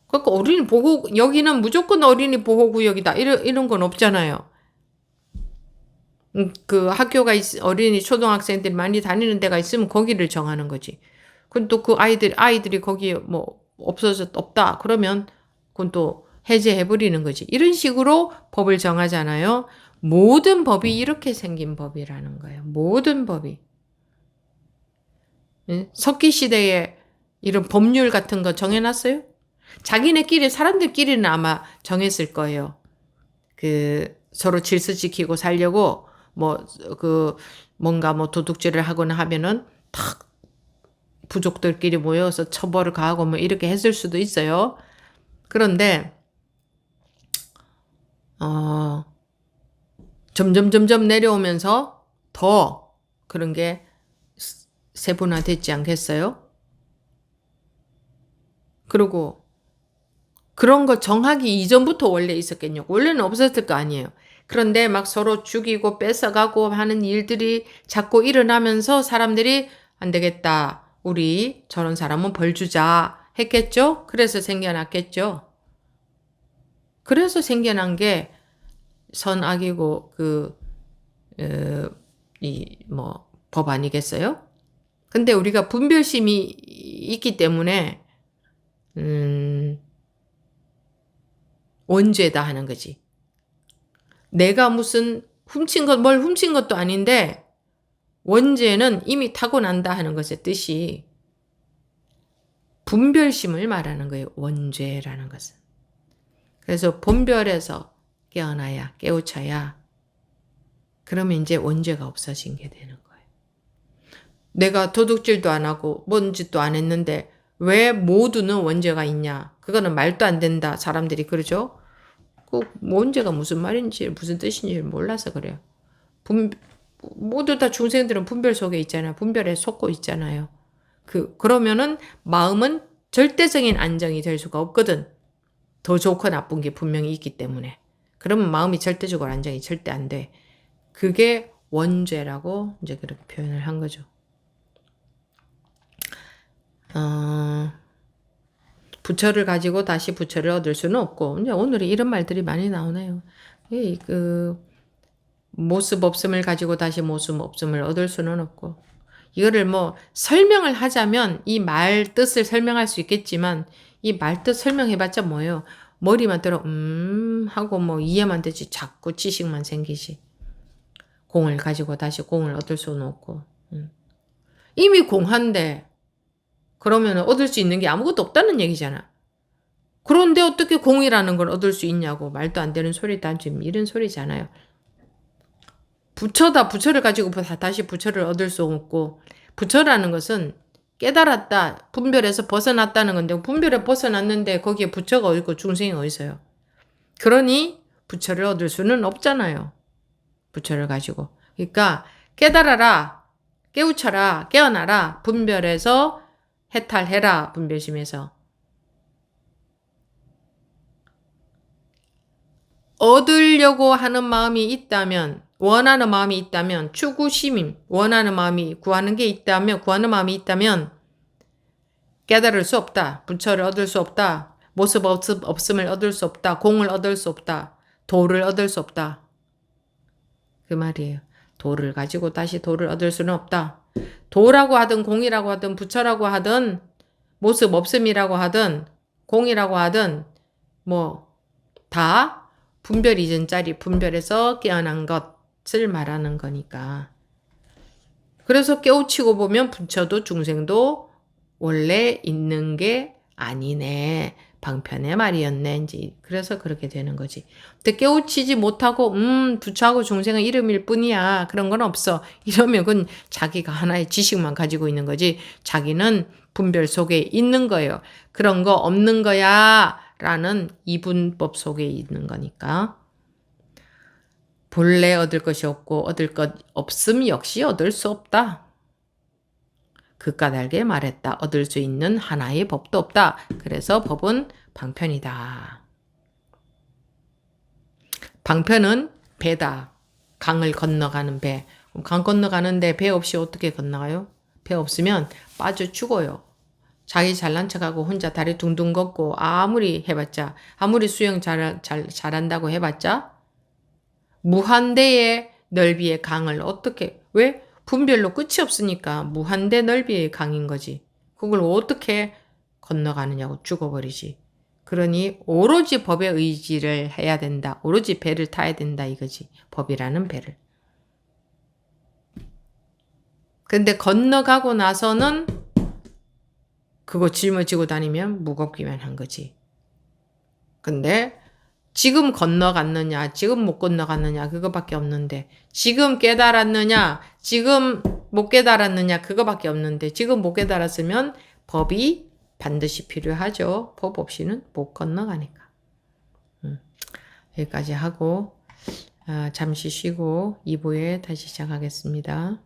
그러니까 여기는 무조건 어린이 보호구역이다. 이런 건 없잖아요. 그 학교가 어린이 초등학생들이 많이 다니는 데가 있으면 거기를 정하는 거지. 그럼 또 그 아이들이 거기에 없다. 그러면 그건 또 해제해버리는 거지. 이런 식으로 법을 정하잖아요. 모든 법이 이렇게 생긴 법이라는 거예요. 모든 법이. 석기 시대에 이런 법률 같은 거 정해놨어요? 자기네끼리 사람들끼리는 아마 정했을 거예요. 그 서로 질서 지키고 살려고 뭔가 도둑질을 하거나 하면은 탁 부족들끼리 모여서 처벌을 가하고 이렇게 했을 수도 있어요. 그런데 점점 내려오면서 더 그런 게 세분화됐지 않겠어요? 그리고 그런 거 정하기 이전부터 원래 있었겠냐고. 원래는 없었을 거 아니에요. 그런데 막 서로 죽이고 뺏어가고 하는 일들이 자꾸 일어나면서 사람들이 안 되겠다. 우리 저런 사람은 벌 주자 했겠죠? 그래서 생겨났겠죠? 그래서 생겨난 게 선악이고 법 아니겠어요? 근데 우리가 분별심이 있기 때문에 원죄다 하는 거지. 내가 무슨 뭘 훔친 것도 아닌데 원죄는 이미 타고난다 하는 것의 뜻이 분별심을 말하는 거예요. 원죄라는 것은. 그래서 분별해서 깨어나야 깨우쳐야 그러면 이제 원죄가 없어진 게 되는 거예요. 내가 도둑질도 안 하고 뭔 짓도 안 했는데 왜 모두는 원죄가 있냐. 그거는 말도 안 된다. 사람들이 그러죠. 그 원죄가 무슨 말인지 무슨 뜻인지 몰라서 그래요. 모두 다 중생들은 분별 속에 있잖아요. 분별에 속고 있잖아요. 그러면은 마음은 절대적인 안정이 될 수가 없거든. 더 좋고 나쁜 게 분명히 있기 때문에. 그러면 마음이 절대적으로 안정이 절대 안 돼. 그게 원죄라고 이제 그렇게 표현을 한 거죠. 부처를 가지고 다시 부처를 얻을 수는 없고, 이제 오늘은 이런 말들이 많이 나오네요. 모습 없음을 가지고 다시 모습 없음을 얻을 수는 없고, 이거를 설명을 하자면 이 말 뜻을 설명할 수 있겠지만, 이 말 뜻 설명해봤자 뭐예요? 머리만 들어, 하고 이해만 되지, 자꾸 지식만 생기지. 공을 가지고 다시 공을 얻을 수는 없고, 이미 공한데, 그러면 얻을 수 있는 게 아무것도 없다는 얘기잖아. 그런데 어떻게 공이라는 걸 얻을 수 있냐고. 말도 안 되는 소리다. 지금 이런 소리잖아요. 부처를 가지고 다시 부처를 얻을 수 없고, 부처라는 것은 깨달았다, 분별해서 벗어났다는 건데, 분별에 벗어났는데 거기에 부처가 어디 있고 중생이 어디 있어요. 그러니 부처를 얻을 수는 없잖아요. 부처를 가지고. 그러니까 깨달아라. 깨우쳐라, 깨어나라, 분별해서 해탈해라, 분별심에서. 얻으려고 하는 마음이 있다면, 원하는 마음이 있다면, 추구심임, 원하는 마음이, 구하는 게 있다면, 구하는 마음이 있다면, 깨달을 수 없다. 부처를 얻을 수 없다. 모습 없음을 얻을 수 없다. 공을 얻을 수 없다. 도를 얻을 수 없다. 그 말이에요. 도를 가지고 다시 도를 얻을 수는 없다. 도라고 하든 공이라고 하든 부처라고 하든 모습 없음이라고 하든 공이라고 하든 뭐 다 분별 이전짜리 분별에서 깨어난 것을 말하는 거니까. 그래서 깨우치고 보면 부처도 중생도 원래 있는 게 아니네. 방편의 말이었네. 이제 그래서 그렇게 되는 거지. 근데 깨우치지 못하고 부처하고 중생은 이름일 뿐이야. 그런 건 없어. 이러면 그건 자기가 하나의 지식만 가지고 있는 거지. 자기는 분별 속에 있는 거예요. 그런 거 없는 거야. 라는 이분법 속에 있는 거니까. 본래 얻을 것이 없고 얻을 것 없음 역시 얻을 수 없다. 그 까닭에 말했다. 얻을 수 있는 하나의 법도 없다. 그래서 법은 방편이다. 방편은 배다. 강을 건너가는 배. 강 건너가는데 배 없이 어떻게 건너가요? 배 없으면 빠져 죽어요. 자기 잘난 척하고 혼자 다리 둥둥 걷고 아무리 해봤자, 아무리 수영 잘한다고 해봤자 무한대의 넓이의 강을 어떻게, 왜? 분별로 끝이 없으니까 무한대 넓이의 강인 거지. 그걸 어떻게 건너가느냐고 죽어버리지. 그러니 오로지 법의 의지를 해야 된다. 오로지 배를 타야 된다 이거지. 법이라는 배를. 근데 건너가고 나서는 그거 짊어지고 다니면 무겁기만 한 거지. 근데 지금 건너갔느냐, 지금 못 건너갔느냐, 그거밖에 없는데, 지금 깨달았느냐, 지금 못 깨달았느냐, 그거밖에 없는데, 지금 못 깨달았으면 법이 반드시 필요하죠. 법 없이는 못 건너가니까. 여기까지 하고, 잠시 쉬고 2부에 다시 시작하겠습니다.